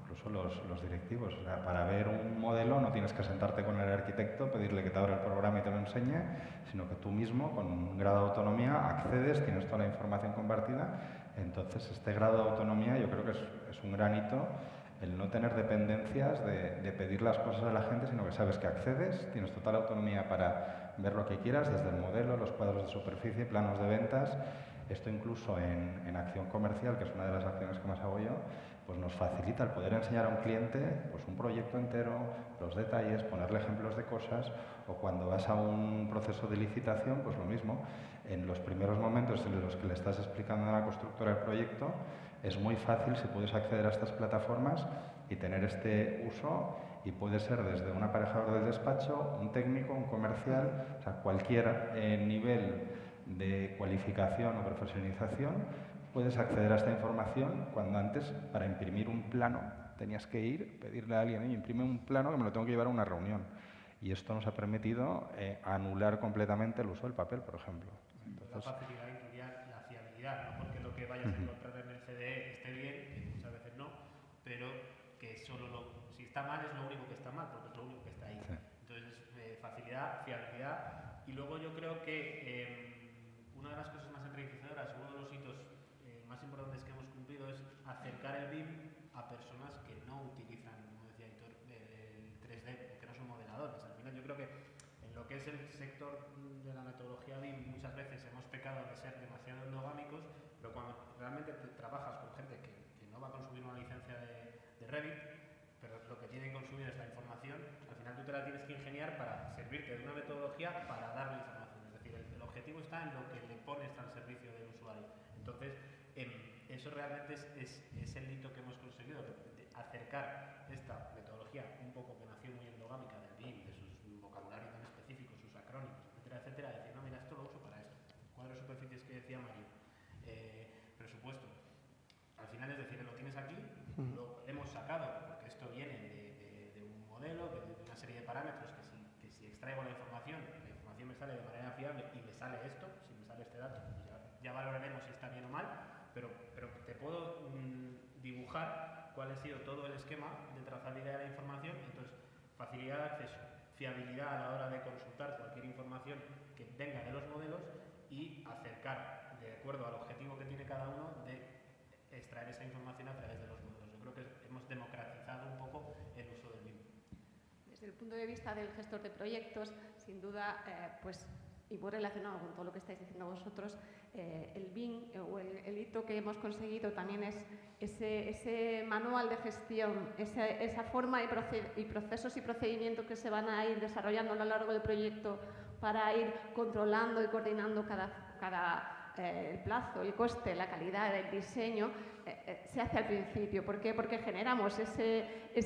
incluso los directivos. O sea, para ver un modelo no tienes que sentarte con el arquitecto, pedirle que te abra el programa y te lo enseñe, sino que tú mismo, con un grado de autonomía, accedes, tienes toda la información compartida. Entonces, este grado de autonomía yo creo que es un gran hito, el no tener dependencias de pedir las cosas a la gente, sino que sabes que accedes, tienes total autonomía para ver lo que quieras, desde el modelo, los cuadros de superficie, planos de ventas. Esto incluso en acción comercial, que es una de las acciones que más hago yo, pues nos facilita el poder enseñar a un cliente pues un proyecto entero, los detalles, ponerle ejemplos de cosas, o cuando vas a un proceso de licitación, pues lo mismo. En los primeros momentos en los que le estás explicando a la constructora el proyecto, es muy fácil si puedes acceder a estas plataformas y tener este uso, y puede ser desde un aparejador del despacho, un técnico, un comercial, o sea, cualquier nivel de cualificación o profesionalización, puedes acceder a esta información, cuando antes, para imprimir un plano, tenías que ir, pedirle a alguien, imprime un plano que me lo tengo que llevar a una reunión. Y esto nos ha permitido anular completamente el uso del papel, por ejemplo. Entonces, la facilidad incluía la fiabilidad, no porque lo que vayas a encontrar en el CDE esté bien, que muchas veces no, pero que si está mal es lo único que está mal, porque es lo único que está ahí. Sí. Entonces, facilidad, fiabilidad, y luego yo creo que una de las cosas más enriquecedoras, uno de los hitos más importantes que hemos cumplido es acercar el BIM a personas que no utilizan, como decía Aitor, el 3D, que no son modeladores. Al final yo creo que en lo que es el sector de la metodología BIM muchas veces hemos pecado de ser demasiado endogámicos, pero cuando realmente trabajas con gente que no va a consumir una licencia de Revit, pero lo que tiene que consumir es la información, al final tú te la tienes que ingeniar para servirte de una metodología para darle información. Es decir, el objetivo está en lo que le pones al servicio del usuario. Entonces, eso realmente es el hito que hemos conseguido, de acercar esta metodología un poco que nació muy endogámica del BIM, de sus vocabularios tan específicos, sus acrónimos, etcétera, etcétera, decir, no, mira, esto lo uso para esto. Cuadros de superficies que decía Mario, presupuesto. Al final es decir, lo tienes aquí, lo hemos sacado, porque esto viene de un modelo, de una serie de parámetros que si extraigo la información me sale de manera fiable y me sale esto, si me sale este dato, pues ya valoraremos si está bien o mal, pero te puedo dibujar cuál ha sido todo el esquema de trazabilidad de la información. Entonces, facilidad de acceso, fiabilidad a la hora de consultar cualquier información que venga de los modelos, y acercar, de acuerdo al objetivo que tiene cada uno, de extraer esa información a través de los modelos. Yo creo que hemos democratizado un poco el uso del BIM. Desde el punto de vista del gestor de proyectos, sin duda, y muy relacionado con todo lo que estáis diciendo vosotros, el BIM o el hito que hemos conseguido también es ese manual de gestión, esa forma y procesos y procedimientos que se van a ir desarrollando a lo largo del proyecto para ir controlando y coordinando el plazo, el coste, la calidad del diseño, se hace al principio. ¿Por qué? Porque generamos esa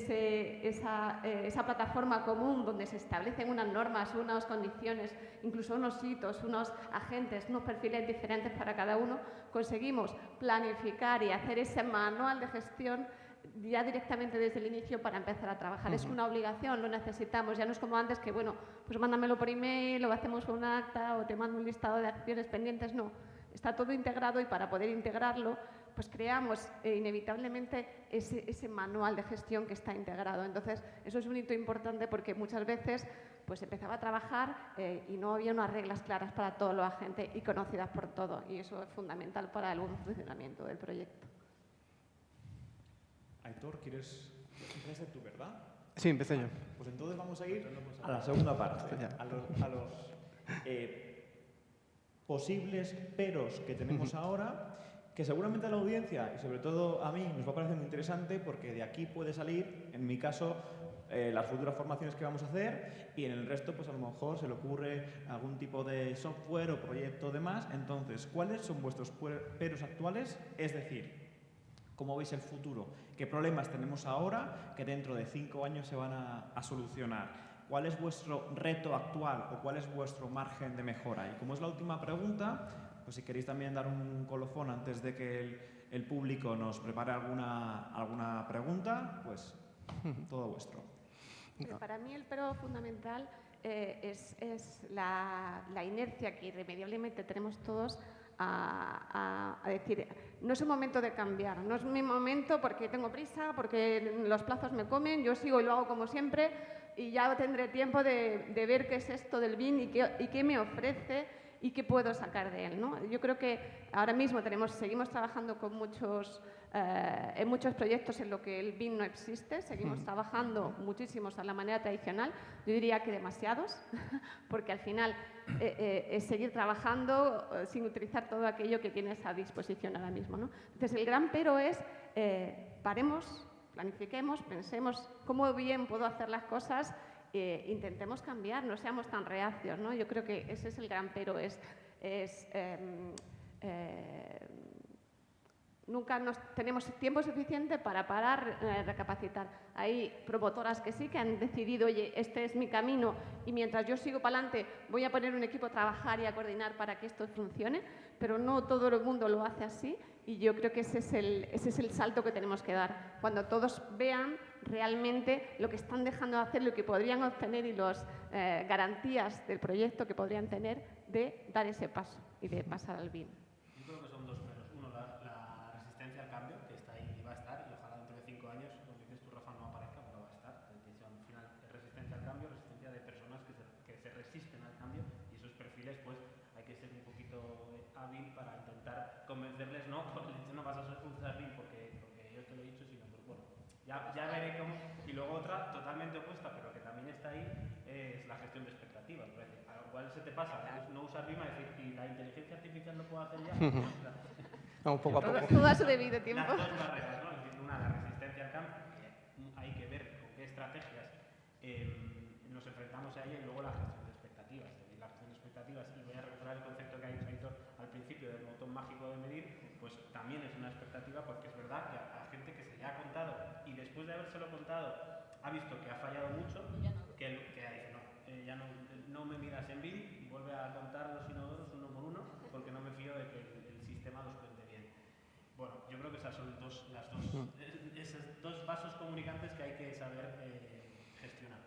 plataforma común donde se establecen unas normas, unas condiciones, incluso unos hitos, unos agentes, unos perfiles diferentes para cada uno. Conseguimos planificar y hacer ese manual de gestión ya directamente desde el inicio para empezar a trabajar. Es una obligación, lo necesitamos. Ya no es como antes que, bueno, pues mándamelo por email o hacemos un acta o te mando un listado de acciones pendientes. No, está todo integrado, y para poder integrarlo pues creamos inevitablemente ese manual de gestión que está integrado. Entonces, eso es un hito importante porque muchas veces pues empezaba a trabajar y no había unas reglas claras para todos los agentes y conocidas por todos, y eso es fundamental para el buen funcionamiento del proyecto. Aitor, ¿quieres Empezaste tú, ¿verdad? Sí, empecé yo. Pues entonces vamos a ir a la segunda parte, a los posibles peros que tenemos ahora, que seguramente a la audiencia y sobre todo a mí nos va a parecer muy interesante porque de aquí puede salir, en mi caso, las futuras formaciones que vamos a hacer y en el resto pues a lo mejor se le ocurre algún tipo de software o proyecto de más. Entonces, ¿cuáles son vuestros peros actuales? Es decir, ¿cómo veis el futuro? ¿Qué problemas tenemos ahora que dentro de 5 años se van a solucionar? ¿Cuál es vuestro reto actual o cuál es vuestro margen de mejora? Y como es la última pregunta, pues si queréis también dar un colofón antes de que el público nos prepare alguna pregunta, pues todo vuestro. Para mí el pero fundamental es la inercia que irremediablemente tenemos todos a decir, no es un momento de cambiar, no es mi momento porque tengo prisa, porque los plazos me comen, yo sigo y lo hago como siempre y ya tendré tiempo de ver qué es esto del BIM y qué me ofrece y qué puedo sacar de él, ¿no? Yo creo que ahora mismo seguimos trabajando con en muchos proyectos en lo que el BIM no existe, seguimos trabajando muchísimos a la manera tradicional, yo diría que demasiados, porque al final es seguir trabajando sin utilizar todo aquello que tienes a disposición ahora mismo, ¿no? Entonces el gran pero es paremos, planifiquemos, pensemos cómo bien puedo hacer las cosas, intentemos cambiar, no seamos tan reacios, ¿no? Yo creo que ese es el gran pero, nunca tenemos tiempo suficiente para parar, recapacitar. Hay promotoras que sí, que han decidido, oye, este es mi camino y mientras yo sigo para adelante voy a poner un equipo a trabajar y a coordinar para que esto funcione, pero no todo el mundo lo hace así y yo creo que ese es el salto que tenemos que dar. Cuando todos vean realmente lo que están dejando de hacer, lo que podrían obtener y las garantías del proyecto que podrían tener de dar ese paso y de pasar al BIM. Yo creo que son dos peros. Uno, la resistencia al cambio, que está ahí y va a estar, y ojalá dentro de 5 años, como dices tú, Rafa, no aparezca, pero va a estar. Al final, resistencia al cambio, resistencia de personas que se resisten al cambio, y esos perfiles, pues, hay que ser un poquito hábil para intentar convencerles, no vas a usar BIM porque yo te lo he dicho, sino pues bueno, ya veré cómo. Y luego otra totalmente opuesta, pero que también está ahí, es la gestión de expectativas. A lo cual se te pasa no usar BIM a decir, ¿y la inteligencia artificial lo puedo hacer ya? No, poco a poco. Todo a su debido tiempo. Las dos barreras, ¿no? Es decir, una, la resistencia al cambio, que hay que ver con qué estrategias nos enfrentamos a ella, y luego la gestión de expectativas. La gestión de expectativas, y voy a recuperar el concepto que ha dicho Aitor al principio del botón mágico de medir, pues también es una expectativa, porque es verdad que a gente que se le ha contado y después de habérselo contado ha visto que ha fallado mucho, que dice, no, no me miras en BIM y vuelve a contar los inodoros uno por uno porque no me fío de que el sistema los cuente bien. Bueno, yo creo que esas son esos dos vasos comunicantes que hay que saber gestionar.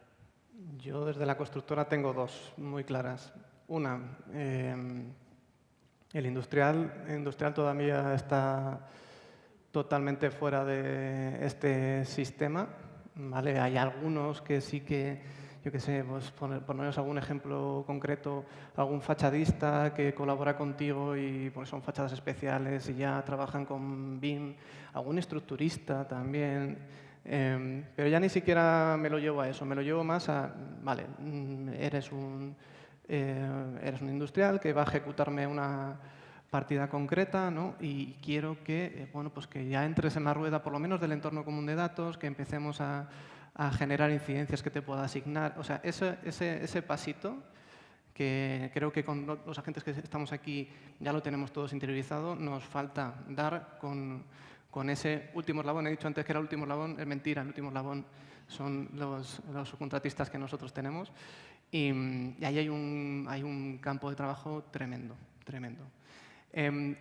Yo desde la constructora tengo dos muy claras. Una, el industrial todavía está totalmente fuera de este sistema, ¿vale? Hay algunos que sí que, yo qué sé, pues poneros algún ejemplo concreto, algún fachadista que colabora contigo y pues son fachadas especiales y ya trabajan con BIM, algún estructurista también, pero ya ni siquiera me lo llevo a eso, me lo llevo más a, vale, eres un industrial que va a ejecutarme una partida concreta, ¿no? Y quiero que, bueno, pues que ya entres en la rueda, por lo menos del entorno común de datos, que empecemos a generar incidencias que te pueda asignar. O sea, ese pasito que creo que con los agentes que estamos aquí ya lo tenemos todos interiorizado, nos falta dar con ese último eslabón. He dicho antes que era el último eslabón, es mentira, el último eslabón son los subcontratistas que nosotros tenemos. Y ahí hay un campo de trabajo tremendo, tremendo.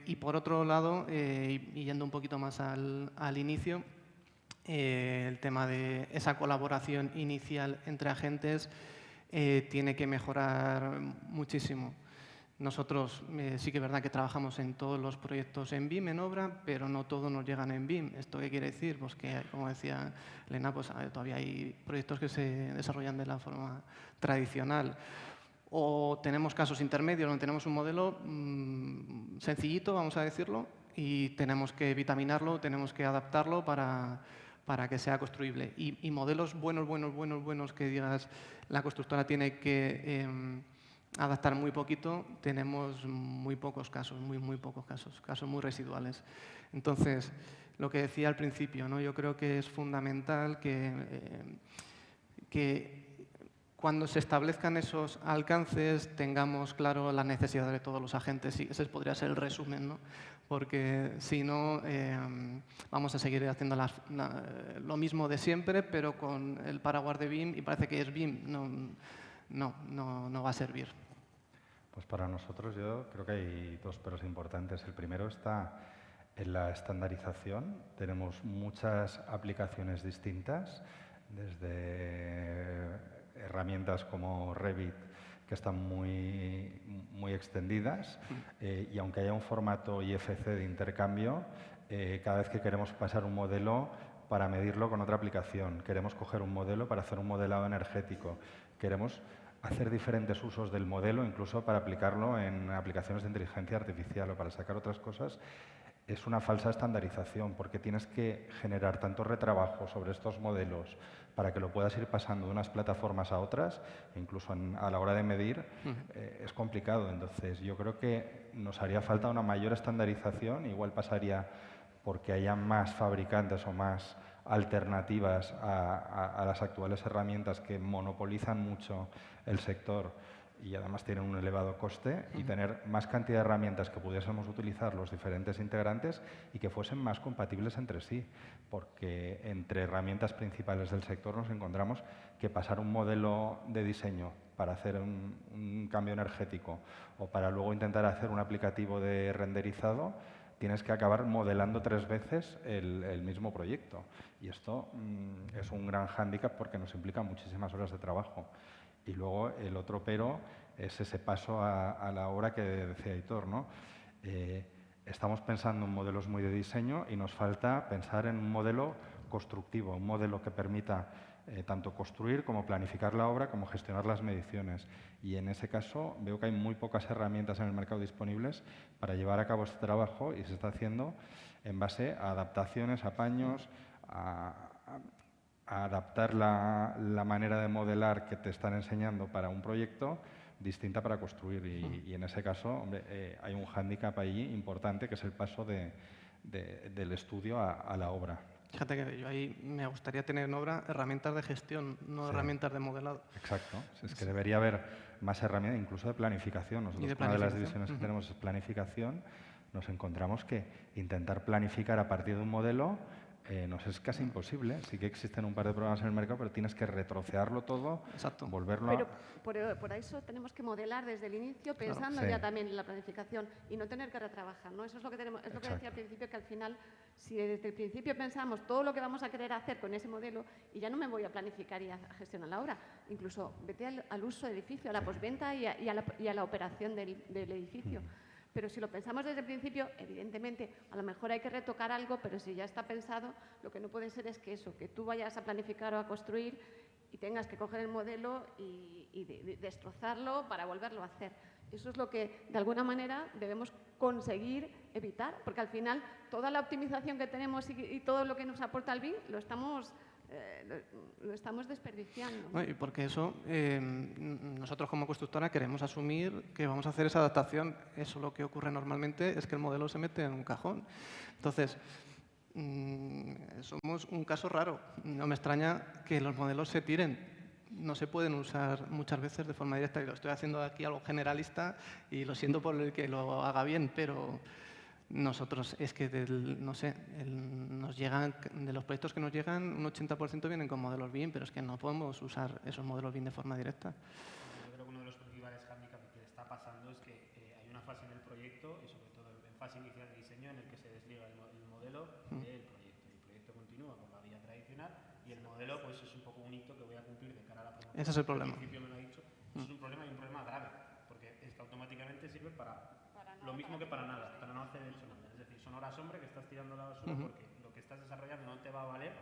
Y por otro lado, y yendo un poquito más al inicio, el tema de esa colaboración inicial entre agentes tiene que mejorar muchísimo. Nosotros sí que es verdad que trabajamos en todos los proyectos en BIM, en obra, pero no todos nos llegan en BIM. ¿Esto qué quiere decir? Pues que, como decía Elena, pues todavía hay proyectos que se desarrollan de la forma tradicional. O tenemos casos intermedios donde tenemos un modelo sencillito, vamos a decirlo, y tenemos que vitaminarlo, tenemos que adaptarlo para para que sea construible. Y modelos buenos que digas la constructora tiene que adaptar muy poquito, tenemos muy pocos casos, muy pocos casos muy residuales. Entonces, lo que decía al principio, ¿no? Yo creo que es fundamental que cuando se establezcan esos alcances tengamos claro las necesidades de todos los agentes, y ese podría ser el resumen, ¿no? Porque si no, vamos a seguir haciendo lo mismo de siempre, pero con el paraguas de BIM, y parece que es BIM, no va a servir. Pues para nosotros yo creo que hay dos peros importantes. El primero está en la estandarización. Tenemos muchas aplicaciones distintas, desde herramientas como Revit, que están muy extendidas, y aunque haya un formato IFC de intercambio, cada vez que queremos pasar un modelo para medirlo con otra aplicación, queremos coger un modelo para hacer un modelado energético, queremos hacer diferentes usos del modelo, incluso para aplicarlo en aplicaciones de inteligencia artificial o para sacar otras cosas, es una falsa estandarización, porque tienes que generar tanto retrabajo sobre estos modelos para que lo puedas ir pasando de unas plataformas a otras, incluso a la hora de medir, es complicado. Entonces, yo creo que nos haría falta una mayor estandarización, igual pasaría porque haya más fabricantes o más alternativas a las actuales herramientas que monopolizan mucho el sector y además tienen un elevado coste, y tener más cantidad de herramientas que pudiésemos utilizar los diferentes integrantes y que fuesen más compatibles entre sí, porque entre herramientas principales del sector nos encontramos que pasar un modelo de diseño para hacer un cambio energético o para luego intentar hacer un aplicativo de renderizado, tienes que acabar modelando 3 veces el mismo proyecto. Y esto es un gran hándicap porque nos implica muchísimas horas de trabajo. Y luego el otro pero es ese paso a la obra que decía Aitor, ¿no? Estamos pensando en modelos muy de diseño y nos falta pensar en un modelo constructivo, un modelo que permita tanto construir como planificar la obra, como gestionar las mediciones. Y en ese caso veo que hay muy pocas herramientas en el mercado disponibles para llevar a cabo este trabajo, y se está haciendo en base a adaptaciones, apaños, a adaptar la manera de modelar que te están enseñando para un proyecto distinta para construir. Y en ese caso, hombre, hay un hándicap allí importante, que es el paso del estudio a la obra. Fíjate que yo ahí me gustaría tener en obra herramientas de gestión, no herramientas de modelado. Exacto. Es que debería haber más herramientas, incluso de planificación. Nosotros, una de las divisiones que tenemos es planificación. Nos encontramos que intentar planificar a partir de un modelo nos es casi imposible. Sí que existen un par de programas en el mercado, pero tienes que retrocearlo todo, volverlo a... Pero por eso tenemos que modelar desde el inicio, pensando ya también en la planificación y no tener que retrabajar, ¿no? Eso es lo que tenemos, es lo que decía al principio, que al final, si desde el principio pensamos todo lo que vamos a querer hacer con ese modelo, y ya no me voy a planificar y a gestionar la obra, incluso vete al uso del edificio, a la postventa y a la operación del edificio. Pero si lo pensamos desde el principio, evidentemente, a lo mejor hay que retocar algo, pero si ya está pensado, lo que no puede ser es que que tú vayas a planificar o a construir y tengas que coger el modelo y destrozarlo para volverlo a hacer. Eso es lo que, de alguna manera, debemos conseguir evitar, porque al final toda la optimización que tenemos y todo lo que nos aporta el BIM lo estamos desperdiciando. Y porque eso, nosotros como constructora queremos asumir que vamos a hacer esa adaptación. Eso lo que ocurre normalmente es que el modelo se mete en un cajón. Entonces, somos un caso raro. No me extraña que los modelos se tiren. No se pueden usar muchas veces de forma directa. Y lo estoy haciendo aquí algo generalista y lo siento por el que lo haga bien, pero... Nosotros es que, nos llegan, de los proyectos que nos llegan, un 80% vienen con modelos BIM, pero es que no podemos usar esos modelos BIM de forma directa. Yo creo que uno de los principales hándicaps que está pasando es que hay una fase en el proyecto, y sobre todo en fase inicial de diseño, en el que se desliga el modelo del proyecto. El proyecto continúa con la vía tradicional y el modelo pues es un poco un hito que voy a cumplir de cara a la promoción. Ese es el problema. Al principio me lo ha dicho. Es un problema, y un problema grave, porque es que automáticamente sirve para lo mismo que para nada, para no hacer hecho nada. Es decir, son horas hombre que estás tirando la basura porque lo que estás desarrollando no te va a valer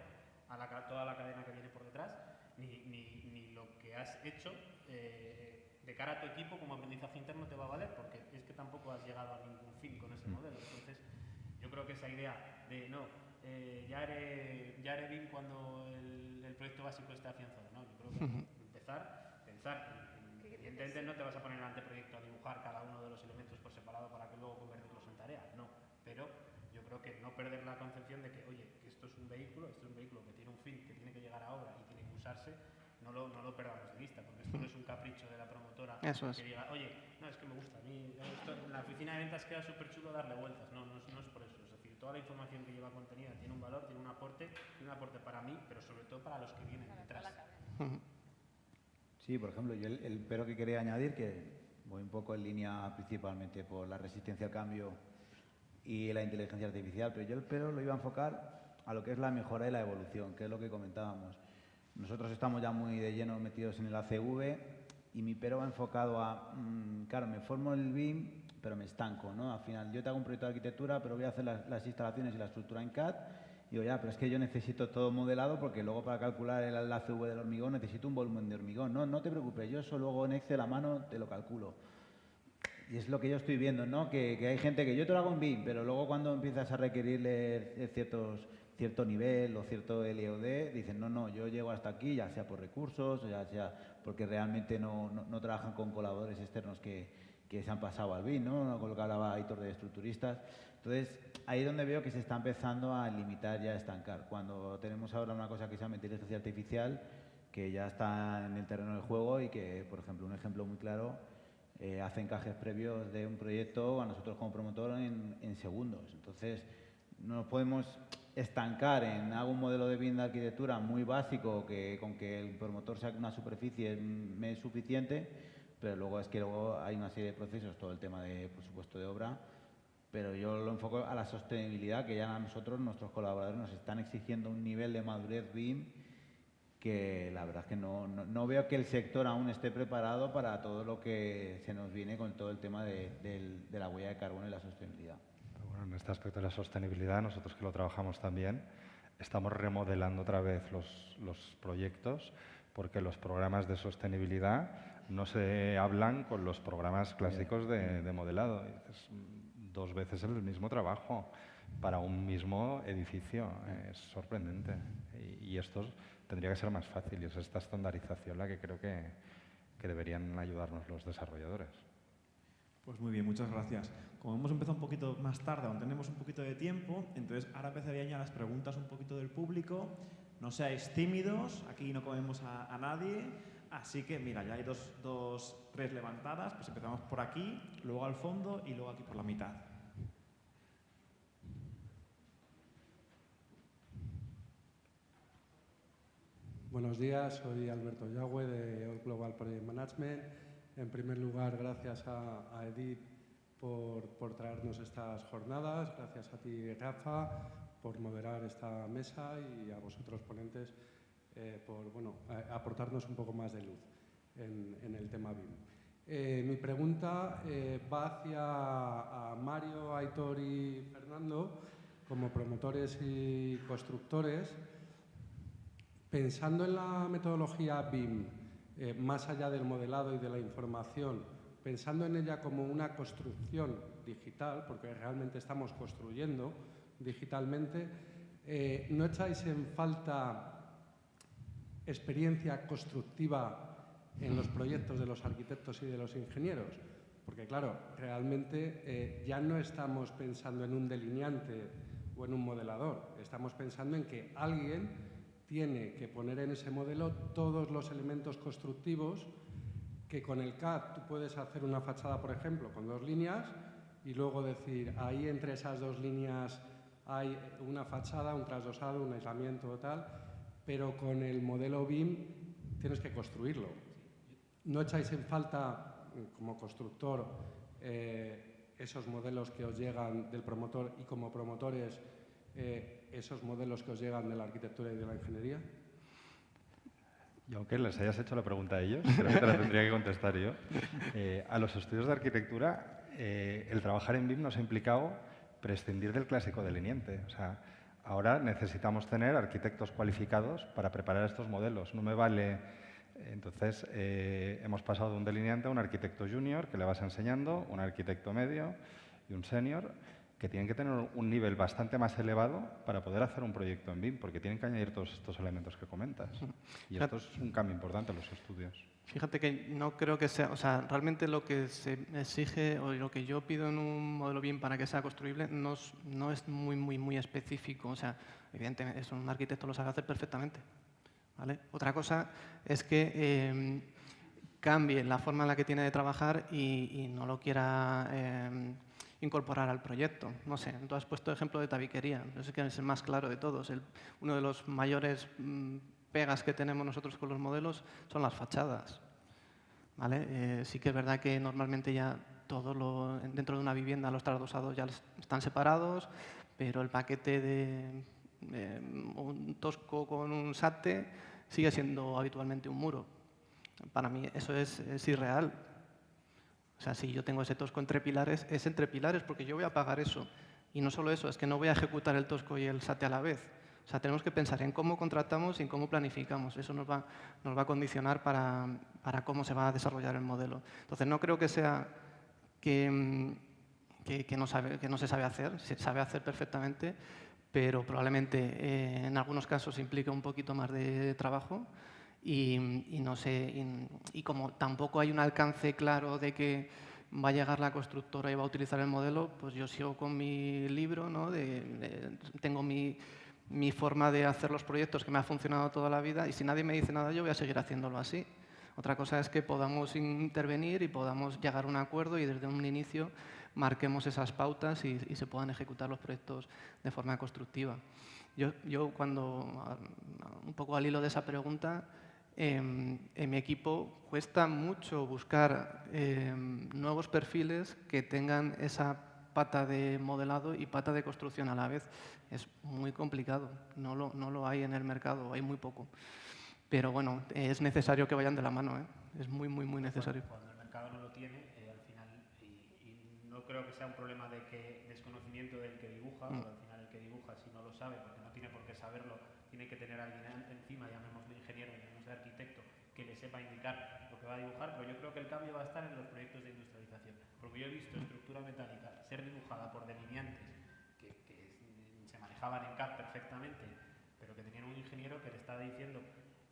a toda la cadena que viene por detrás, ni lo que has hecho de cara a tu equipo como aprendizaje interno te va a valer, porque es que tampoco has llegado a ningún fin con ese modelo. Entonces, yo creo que esa idea de no, ya haré BIM cuando el proyecto básico esté afianzado, ¿no? Yo creo que empezar, pensar, evidentemente no te vas a poner en el anteproyecto a dibujar cada uno de los elementos por separado para que luego convertirlos en tareas, no, pero yo creo que no perder la concepción de que, oye, que esto es un vehículo que tiene un fin, que tiene que llegar a obra y tiene que usarse, no lo perdamos de vista, porque esto no es un capricho de la promotora que diga, oye, no, es que me gusta, a mí esto, en la oficina de ventas queda súper chulo darle vueltas, no es por eso, es decir, toda la información que lleva contenida tiene un valor, tiene un aporte para mí, pero sobre todo para los que vienen detrás. Sí, por ejemplo, yo el pero que quería añadir, que voy un poco en línea principalmente por la resistencia al cambio y la inteligencia artificial, pero yo el pero lo iba a enfocar a lo que es la mejora y la evolución, que es lo que comentábamos. Nosotros estamos ya muy de lleno metidos en el ACV y mi pero va enfocado a, claro, me formo el BIM, pero me estanco, ¿no? Al final, yo te hago un proyecto de arquitectura, pero voy a hacer las instalaciones y la estructura en CAD. Y digo, ya, pero es que yo necesito todo modelado porque luego para calcular el ACV del hormigón necesito un volumen de hormigón. No te preocupes, yo eso luego en Excel a mano te lo calculo. Y es lo que yo estoy viendo, ¿no? Que hay gente que yo te lo hago en BIM, pero luego cuando empiezas a requerirle cierto nivel o cierto LOD, dicen, no, yo llego hasta aquí, ya sea por recursos, ya sea porque realmente no trabajan con colaboradores externos que se han pasado al BIM, ¿no? Con lo que hablaba Aitor de estructuristas. Entonces, ahí es donde veo que se está empezando a limitar y a estancar. Cuando tenemos ahora una cosa que se llama inteligencia artificial, que ya está en el terreno del juego y que, por ejemplo, un ejemplo muy claro, hace encajes previos de un proyecto a nosotros como promotor en segundos. Entonces, no nos podemos estancar en hago un modelo de BIM de arquitectura muy básico que con que el promotor saque una superficie me es suficiente, pero luego es que luego hay una serie de procesos, todo el tema de presupuesto de obra, pero yo lo enfoco a la sostenibilidad, que ya a nosotros, nuestros colaboradores, nos están exigiendo un nivel de madurez BIM que la verdad es que no veo que el sector aún esté preparado para todo lo que se nos viene con todo el tema de la huella de carbono y la sostenibilidad. Bueno, en este aspecto de la sostenibilidad, nosotros que lo trabajamos también, estamos remodelando otra vez los proyectos porque los programas de sostenibilidad no se hablan con los programas clásicos de modelado. Es 2 veces el mismo trabajo para un mismo edificio. Es sorprendente. Y esto tendría que ser más fácil y es esta estandarización la que creo que deberían ayudarnos los desarrolladores. Pues muy bien, muchas gracias. Como hemos empezado un poquito más tarde, aún tenemos un poquito de tiempo, entonces ahora empezarían ya las preguntas un poquito del público. No seáis tímidos, aquí no comemos a nadie, así que mira, ya hay 3 levantadas, pues empezamos por aquí, luego al fondo y luego aquí por la mitad. Buenos días, soy Alberto Yagüe de All Global Project Management. En primer lugar, gracias a Edith por traernos estas jornadas, gracias a ti, Rafa, por moderar esta mesa y a vosotros ponentes por aportarnos un poco más de luz en el tema BIM. Mi pregunta va hacia a Mario, Aitor y Fernando, como promotores y constructores. Pensando en la metodología BIM, más allá del modelado y de la información, pensando en ella como una construcción digital, porque realmente estamos construyendo digitalmente, ¿no echáis en falta experiencia constructiva en los proyectos de los arquitectos y de los ingenieros? Porque claro, realmente ya no estamos pensando en un delineante o en un modelador, estamos pensando en que alguien tiene que poner en ese modelo todos los elementos constructivos que con el CAD tú puedes hacer una fachada, por ejemplo, con 2 líneas y luego decir, ahí entre esas 2 líneas hay una fachada, un trasdosado, un aislamiento o tal, pero con el modelo BIM tienes que construirlo. ¿No echáis en falta, como constructor, esos modelos que os llegan del promotor y como promotores esos modelos que os llegan de la arquitectura y de la ingeniería? Y aunque les hayas hecho la pregunta a ellos, creo que te la tendría que contestar yo. A los estudios de arquitectura, el trabajar en BIM nos ha implicado prescindir del clásico delineante. O sea, ahora necesitamos tener arquitectos cualificados para preparar estos modelos. No me vale... Entonces, hemos pasado de un delineante a un arquitecto junior que le vas enseñando, un arquitecto medio y un senior. que tienen que tener un nivel bastante más elevado para poder hacer un proyecto en BIM, porque tienen que añadir todos estos elementos que comentas. Y esto es un cambio importante en los estudios. Fíjate que no creo que sea, o sea, realmente lo que se exige o lo que yo pido en un modelo BIM para que sea construible no es muy específico. O sea, evidentemente, eso un arquitecto lo sabe hacer perfectamente, ¿vale? Otra cosa es que cambie la forma en la que tiene de trabajar y no lo quiera incorporar al proyecto. No sé, tú has puesto ejemplo de tabiquería, yo sé que es el más claro de todos. Uno de los mayores pegas que tenemos nosotros con los modelos son las fachadas, ¿vale? Sí que es verdad que normalmente ya todo dentro de una vivienda los tradosados ya están separados, pero el paquete de un tosco con un SATE sigue siendo habitualmente un muro. Para mí eso es irreal. O sea, si yo tengo ese tosco entre pilares, es entre pilares porque yo voy a pagar eso. Y no solo eso, es que no voy a ejecutar el tosco y el SATE a la vez. O sea, tenemos que pensar en cómo contratamos y en cómo planificamos. Eso nos va a condicionar para cómo se va a desarrollar el modelo. Entonces, no creo que sea que no se sabe hacer. Se sabe hacer perfectamente, pero probablemente en algunos casos implica un poquito más de trabajo. Y no sé, y como tampoco hay un alcance claro de que va a llegar la constructora y va a utilizar el modelo, pues yo sigo con mi libro, ¿no? Tengo mi forma de hacer los proyectos que me ha funcionado toda la vida y si nadie me dice nada yo voy a seguir haciéndolo así. Otra cosa es que podamos intervenir y podamos llegar a un acuerdo y desde un inicio marquemos esas pautas y se puedan ejecutar los proyectos de forma constructiva. Yo cuando, un poco al hilo de esa pregunta, en mi equipo cuesta mucho buscar nuevos perfiles que tengan esa pata de modelado y pata de construcción a la vez. Es muy complicado, no lo hay en el mercado, hay muy poco. Pero bueno, es necesario que vayan de la mano, ¿eh? Es muy necesario. Cuando el mercado no lo tiene, al final, y no creo que sea un problema de desconocimiento del que dibuja, porque al final el que dibuja, si no lo sabe, porque no tiene por qué saberlo, tiene que tener a alguien encima, llamémosle ingeniero, llamémosle arquitecto, que le sepa indicar lo que va a dibujar, pero yo creo que el cambio va a estar en los proyectos de industrialización. Porque yo he visto estructura metálica ser dibujada por delineantes que se manejaban en CAD perfectamente, pero que tenían un ingeniero que le estaba diciendo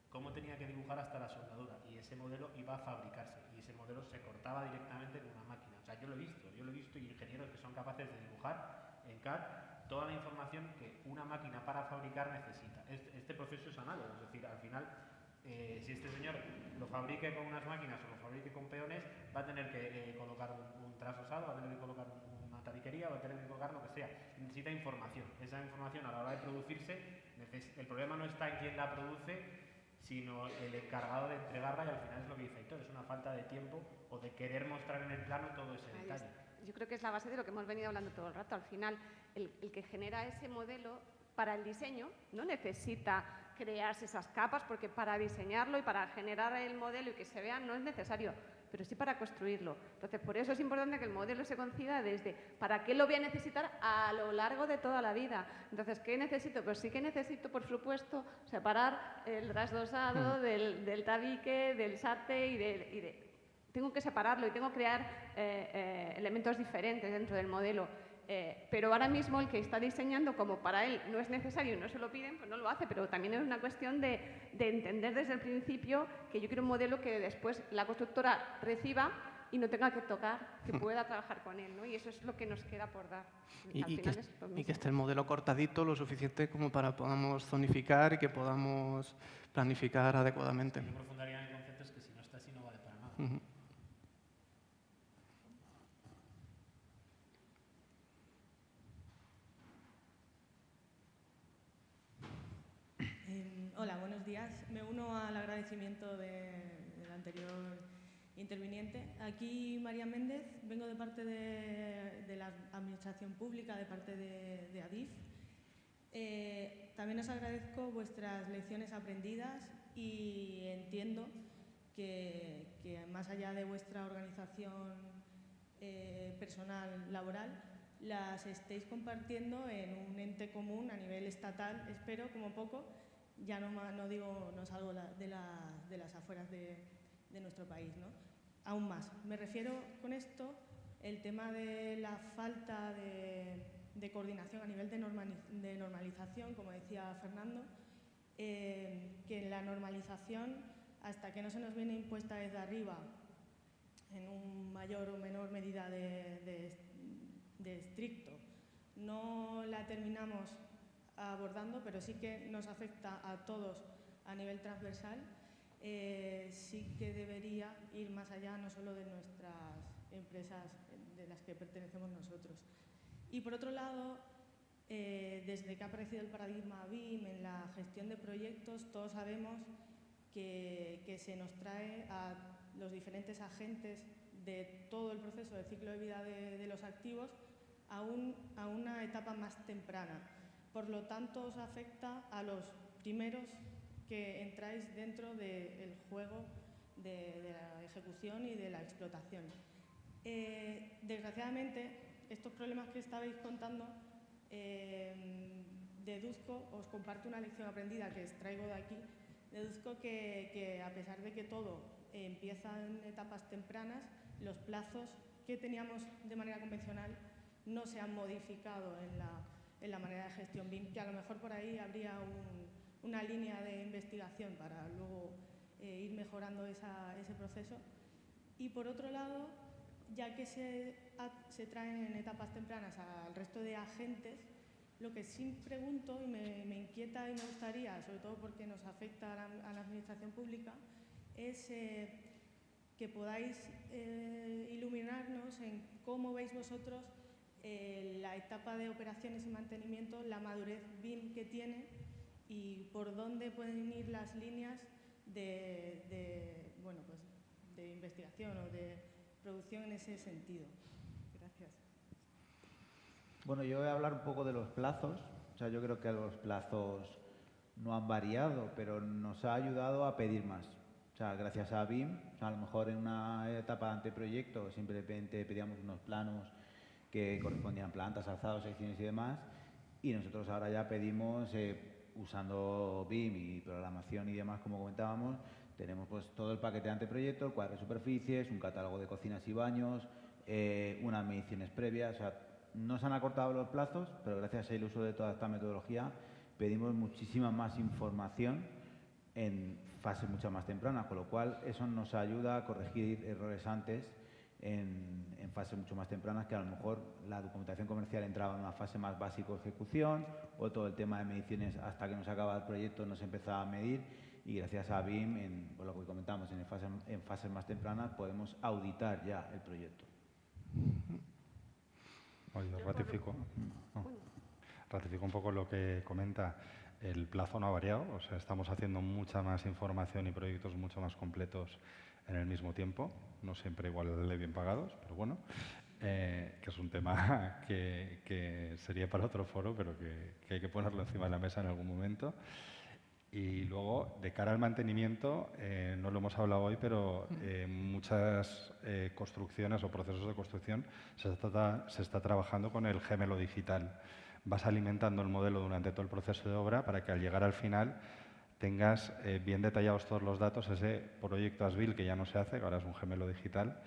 cómo tenía que dibujar hasta la soldadura, y ese modelo iba a fabricarse, y ese modelo se cortaba directamente con una máquina. O sea, yo lo he visto, y ingenieros que son capaces de dibujar en CAD toda la información que una máquina para fabricar necesita. Este proceso es análogo, es decir, al final, si este señor lo fabrique con unas máquinas o lo fabrique con peones, va a tener que colocar un trasosado, va a tener que colocar una tabiquería, va a tener que colocar lo que sea. Necesita información. Esa información a la hora de producirse, el problema no está en quién la produce, sino el encargado de entregarla, y al final es lo que dice Aitor, es una falta de tiempo o de querer mostrar en el plano todo ese detalle. Yo creo que es la base de lo que hemos venido hablando todo el rato. Al final, el que genera ese modelo para el diseño no necesita crearse esas capas, porque para diseñarlo y para generar el modelo y que se vea no es necesario, pero sí para construirlo. Entonces, por eso es importante que el modelo se conciba desde ¿para qué lo voy a necesitar a lo largo de toda la vida? Entonces, ¿qué necesito? Pues sí que necesito, por supuesto, separar el trasdosado del tabique, del SATE tengo que separarlo y tengo que crear elementos diferentes dentro del modelo. Pero ahora mismo el que está diseñando, como para él no es necesario y no se lo piden, pues no lo hace. Pero también es una cuestión de entender desde el principio que yo quiero un modelo que después la constructora reciba y no tenga que tocar, que pueda trabajar con él, ¿no? Y eso es lo que nos queda por dar. Y que esté el modelo cortadito lo suficiente como para podamos zonificar y que podamos planificar adecuadamente. Yo profundaría en el concepto es que si no está así no vale para nada. Hola, buenos días. Me uno al agradecimiento del anterior interviniente. Aquí María Méndez, vengo de parte de la Administración Pública, de parte de ADIF. También os agradezco vuestras lecciones aprendidas y entiendo que más allá de vuestra organización personal laboral, las estéis compartiendo en un ente común a nivel estatal, espero, como poco. Ya no salgo de las afueras de nuestro país, ¿no? Aún más. Me refiero con esto el tema de la falta de de coordinación, a nivel de normalización, como decía Fernando, que en la normalización, hasta que no se nos viene impuesta desde arriba, en un mayor o menor medida de estricto, no la terminamos abordando, pero sí que nos afecta a todos a nivel transversal, sí que debería ir más allá, no solo de nuestras empresas de las que pertenecemos nosotros. Y por otro lado, desde que ha aparecido el paradigma BIM en la gestión de proyectos, todos sabemos que se nos trae a los diferentes agentes de todo el proceso del ciclo de vida de los activos a una etapa más temprana. Por lo tanto, os afecta a los primeros que entráis dentro del juego de la ejecución y de la explotación. Desgraciadamente, estos problemas que estabais contando, deduzco, os comparto una lección aprendida que extraigo de aquí, deduzco que a pesar de que todo empieza en etapas tempranas, los plazos que teníamos de manera convencional no se han modificado en la manera de gestión BIM, que a lo mejor por ahí habría una línea de investigación para luego ir mejorando ese proceso. Y por otro lado, ya que se traen en etapas tempranas al resto de agentes, lo que sí pregunto y me inquieta y me gustaría, sobre todo porque nos afecta a la administración pública, es que podáis iluminarnos en cómo veis vosotros la etapa de operaciones y mantenimiento, la madurez BIM que tiene y por dónde pueden ir las líneas de investigación o de producción en ese sentido. Gracias. Bueno, yo voy a hablar un poco de los plazos. O sea, yo creo que los plazos no han variado, pero nos ha ayudado a pedir más. O sea, gracias a BIM, o sea, a lo mejor en una etapa de anteproyecto simplemente pedíamos unos planos que correspondían a plantas, alzados, secciones y demás, y nosotros ahora ya pedimos, usando BIM y programación y demás, como comentábamos, tenemos pues todo el paquete de anteproyecto, el cuadro de superficies, un catálogo de cocinas y baños, unas mediciones previas. O sea, no se han acortado los plazos, pero gracias al uso de toda esta metodología pedimos muchísima más información en fases mucho más tempranas, con lo cual eso nos ayuda a corregir errores antes en fases mucho más tempranas, que a lo mejor la documentación comercial entraba en una fase más básica de ejecución, o todo el tema de mediciones hasta que nos acaba el proyecto no se empezaba a medir, y gracias a BIM, por lo que comentamos, en fases más tempranas podemos auditar ya el proyecto. Yo ratifico un poco lo que comenta. El plazo no ha variado, o sea, estamos haciendo mucha más información y proyectos mucho más completos en el mismo tiempo, no siempre igual de bien pagados, pero bueno, que es un tema que sería para otro foro, pero que hay que ponerlo encima de la mesa en algún momento. Y luego, de cara al mantenimiento, no lo hemos hablado hoy, pero muchas construcciones o procesos de construcción se está trabajando con el gemelo digital. Vas alimentando el modelo durante todo el proceso de obra para que al llegar al final tengas bien detallados todos los datos, ese proyecto as-built que ya no se hace, que ahora es un gemelo digital,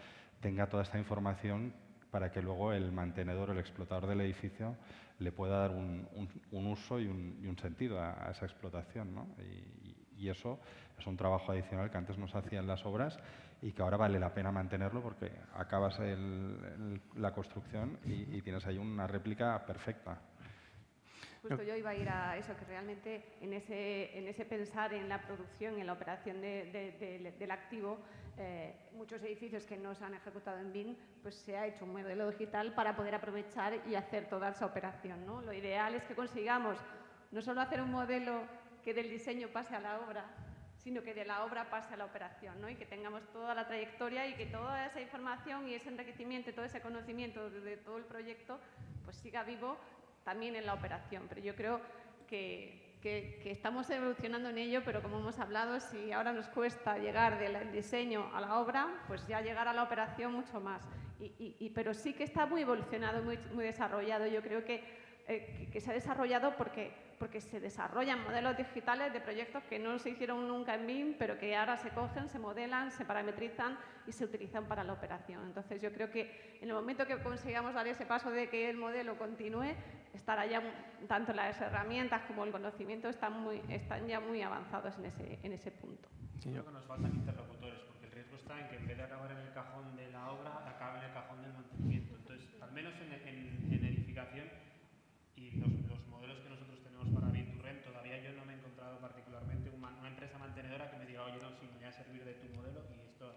tenga toda esta información para que luego el mantenedor o el explotador del edificio le pueda dar un uso y un sentido a esa explotación, ¿no? Y eso es un trabajo adicional que antes no se hacía en las obras y que ahora vale la pena mantenerlo porque acabas la construcción y tienes ahí una réplica perfecta. Justo yo iba a ir a eso, que realmente en ese pensar en la producción, en la operación del activo, muchos edificios que no se han ejecutado en BIM, pues se ha hecho un modelo digital para poder aprovechar y hacer toda esa operación, ¿no? Lo ideal es que consigamos no solo hacer un modelo que del diseño pase a la obra, sino que de la obra pase a la operación, ¿no? Y que tengamos toda la trayectoria y que toda esa información y ese enriquecimiento, todo ese conocimiento de todo el proyecto, pues siga vivo también en la operación. Pero yo creo que estamos evolucionando en ello, pero como hemos hablado, si ahora nos cuesta llegar del diseño a la obra, pues ya llegar a la operación mucho más. Pero sí que está muy evolucionado, muy desarrollado. Yo creo que se ha desarrollado porque porque se desarrollan modelos digitales de proyectos que no se hicieron nunca en BIM, pero que ahora se cogen, se modelan, se parametrizan y se utilizan para la operación. Entonces, yo creo que en el momento que consigamos dar ese paso de que el modelo continúe, estará ya, tanto las herramientas como el conocimiento están ya muy avanzados en ese punto. Creo que nos faltan interlocutores, porque el riesgo está en que en vez de acabar en el cajón de la obra, acabe en el cajón del mantenimiento. Entonces, al menos en edificación y los modelos que nosotros tenemos para BIM-to-Rent, todavía yo no me he encontrado particularmente una empresa mantenedora que me diga, oye, no, sí, me voy a servir de tu modelo y esto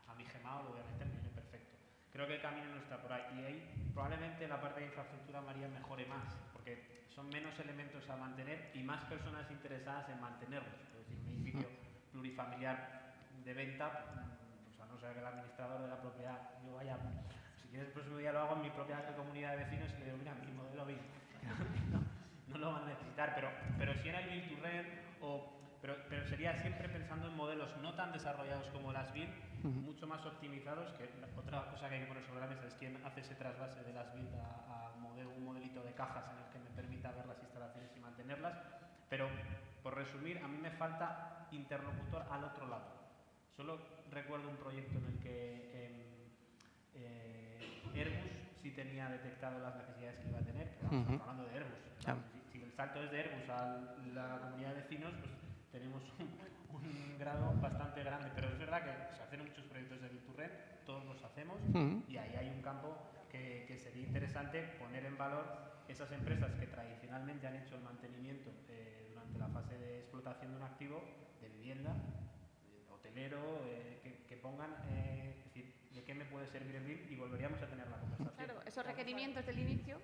a mi gemado lo voy a meter, me viene perfecto. Creo que el camino no está por ahí y ahí probablemente la parte de infraestructura, María, mejore más, porque son menos elementos a mantener y más personas interesadas en mantenerlos. Es decir, un edificio plurifamiliar de venta, pues a no ser que el administrador de la propiedad, yo vaya, si quieres el próximo día lo hago en mi propia comunidad de vecinos y le digo, mira, mi modelo BIM, no lo van a necesitar, pero si era el BIM-to-Rent, pero sería siempre pensando en modelos no tan desarrollados como las BIM, mucho más optimizados, que otra cosa que hay que poner sobre la mesa es quién hace ese trasvase de las BIM a un modelito de cajas en el que me permita ver las instalaciones y mantenerlas, pero por resumir, a mí me falta interlocutor al otro lado. Solo recuerdo un proyecto en el que Airbus sí tenía detectado las necesidades que iba a tener, pero estamos hablando de Airbus. Claro. Si el salto es de Airbus a la comunidad de vecinos, pues tenemos un grado bastante grande, pero es verdad que se hacen muchos proyectos de BIM-to-Rent, todos los hacemos, y ahí hay un campo que sería interesante poner en valor esas empresas que tradicionalmente han hecho el mantenimiento durante la fase de explotación de un activo, de vivienda, hotelero, que pongan, es decir, de qué me puede servir el BIM y volveríamos a tener la conversación. Claro, esos requerimientos del inicio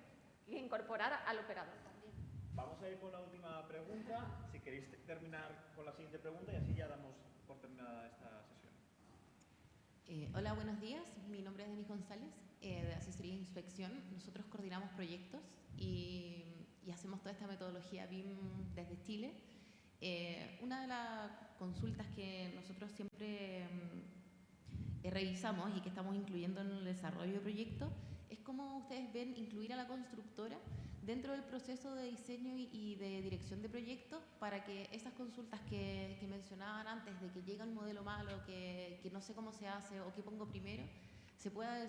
y incorporar al operador también. Vamos a ir con la última pregunta, si queréis terminar con la siguiente pregunta y así ya damos por terminada esta sesión. Hola, buenos días. Mi nombre es Denis González, de Asesoría e Inspección. Nosotros coordinamos proyectos y hacemos toda esta metodología BIM desde Chile. Una de las consultas que nosotros siempre revisamos y que estamos incluyendo en el desarrollo de proyectos es cómo ustedes ven incluir a la constructora dentro del proceso de diseño y de dirección de proyectos para que esas consultas que mencionaban antes de que llega un modelo malo, que no sé cómo se hace o qué pongo primero, se pueda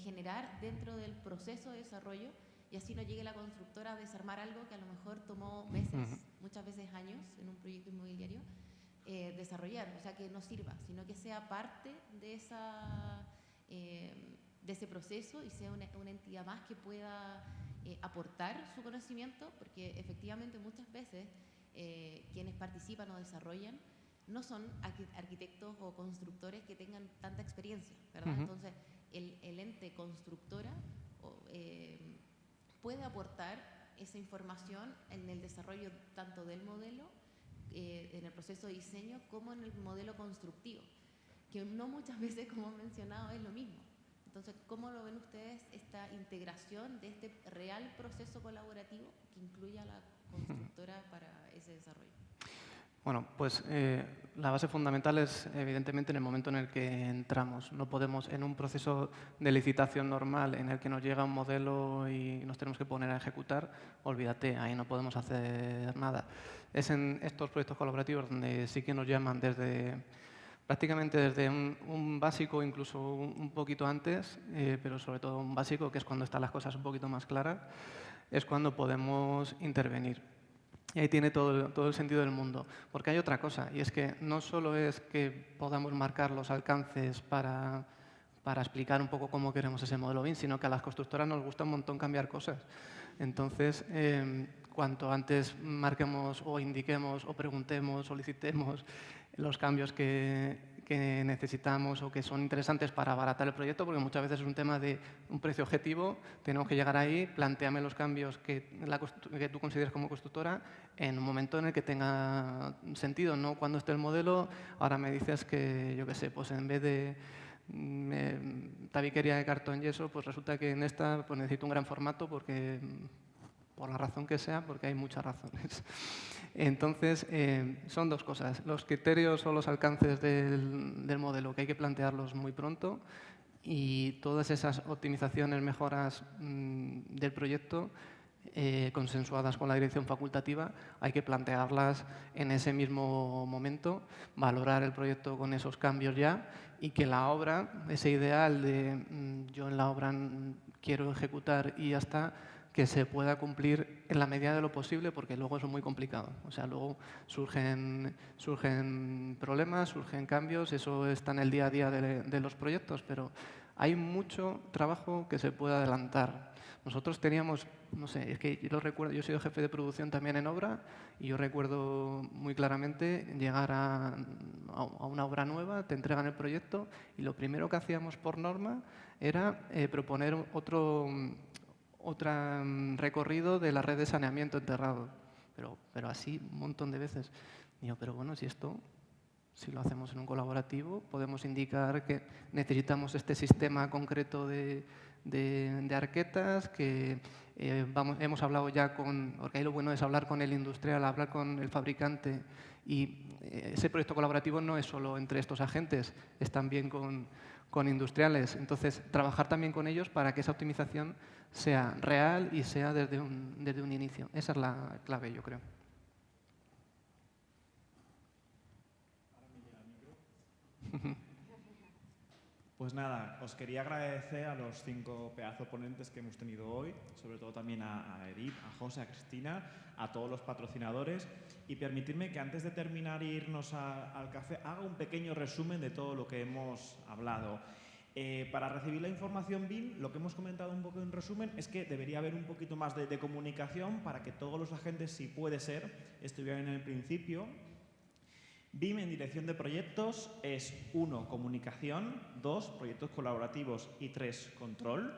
generar dentro del proceso de desarrollo y así no llegue la constructora a desarmar algo que a lo mejor tomó meses, muchas veces años en un proyecto inmobiliario desarrollar, o sea que no sirva, sino que sea parte de ese proceso y sea una entidad más que pueda aportar su conocimiento, porque efectivamente muchas veces quienes participan o desarrollan no son arquitectos o constructores que tengan tanta experiencia, ¿verdad? Entonces, el ente constructora puede aportar esa información en el desarrollo tanto del modelo, en el proceso de diseño, como en el modelo constructivo, que no muchas veces, como han mencionado, es lo mismo. Entonces, ¿cómo lo ven ustedes esta integración de este real proceso colaborativo que incluya a la constructora para ese desarrollo? Bueno, pues la base fundamental es evidentemente en el momento en el que entramos. No podemos, en un proceso de licitación normal en el que nos llega un modelo y nos tenemos que poner a ejecutar, olvídate, ahí no podemos hacer nada. Es en estos proyectos colaborativos donde sí que nos llaman prácticamente desde un básico, incluso un poquito antes, pero sobre todo un básico, que es cuando están las cosas un poquito más claras, es cuando podemos intervenir. Y ahí tiene todo el sentido del mundo. Porque hay otra cosa, y es que no solo es que podamos marcar los alcances para explicar un poco cómo queremos ese modelo BIM, sino que a las constructoras nos gusta un montón cambiar cosas. Entonces, cuanto antes marquemos o indiquemos o preguntemos, solicitemos los cambios que necesitamos o que son interesantes para abaratar el proyecto, porque muchas veces es un tema de un precio objetivo, tenemos que llegar ahí, plantéame los cambios que tú consideres como constructora en un momento en el que tenga sentido, no cuando esté el modelo, ahora me dices que, yo qué sé, pues en vez de tabiquería de cartón yeso, pues resulta que en esta pues necesito un gran formato porque, por la razón que sea, porque hay muchas razones. Entonces, son dos cosas. Los criterios o los alcances del modelo, que hay que plantearlos muy pronto, y todas esas optimizaciones, mejoras del proyecto, consensuadas con la dirección facultativa, hay que plantearlas en ese mismo momento, valorar el proyecto con esos cambios ya y que la obra, ese ideal de yo en la obra quiero ejecutar y ya está, que se pueda cumplir en la medida de lo posible, porque luego eso es muy complicado. O sea, luego surgen problemas, surgen cambios, eso está en el día a día de los proyectos, pero hay mucho trabajo que se puede adelantar. Nosotros teníamos, no sé, es que yo lo recuerdo, yo he sido jefe de producción también en obra y yo recuerdo muy claramente llegar a una obra nueva, te entregan el proyecto y lo primero que hacíamos por norma era proponer otro recorrido de la red de saneamiento enterrado, pero así un montón de veces. Y yo, pero bueno, si lo hacemos en un colaborativo, podemos indicar que necesitamos este sistema concreto de arquetas, que hemos hablado ya porque ahí lo bueno es hablar con el industrial, hablar con el fabricante, y ese proyecto colaborativo no es solo entre estos agentes, es también con industriales. Entonces, trabajar también con ellos para que esa optimización sea real y sea desde un inicio. Esa es la clave, yo creo. Pues nada, os quería agradecer a los 5 pedazos ponentes que hemos tenido hoy, sobre todo también a Edith, a José, a Cristina, a todos los patrocinadores, y permitirme que antes de terminar e irnos al café haga un pequeño resumen de todo lo que hemos hablado. Para recibir la información BIM, lo que hemos comentado un poco en resumen es que debería haber un poquito más de comunicación para que todos los agentes, si puede ser, estuvieran en el principio. BIM en dirección de proyectos es 1, comunicación, 2, proyectos colaborativos y 3, control.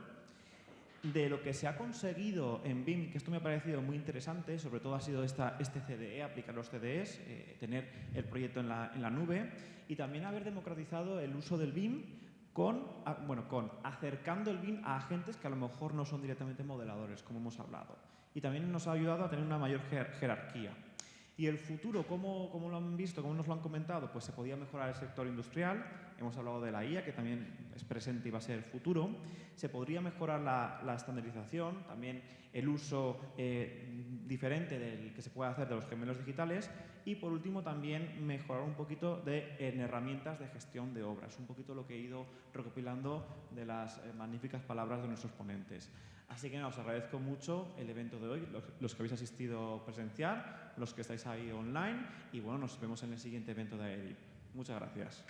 De lo que se ha conseguido en BIM, que esto me ha parecido muy interesante, sobre todo ha sido este CDE, aplicar los CDEs, tener el proyecto en la nube, y también haber democratizado el uso del BIM acercando el BIM a agentes que a lo mejor no son directamente modeladores, como hemos hablado. Y también nos ha ayudado a tener una mayor jerarquía. ¿Y el futuro, cómo lo han visto, cómo nos lo han comentado? Pues se podía mejorar el sector industrial, hemos hablado de la IA, que también es presente y va a ser el futuro. Se podría mejorar la estandarización, también el uso diferente del que se puede hacer de los gemelos digitales, y por último también mejorar un poquito en herramientas de gestión de obras, un poquito lo que he ido recopilando de las magníficas palabras de nuestros ponentes. Así que os agradezco mucho el evento de hoy, los que habéis asistido presencial, los que estáis ahí online, y bueno, nos vemos en el siguiente evento de AEDIP. Muchas gracias.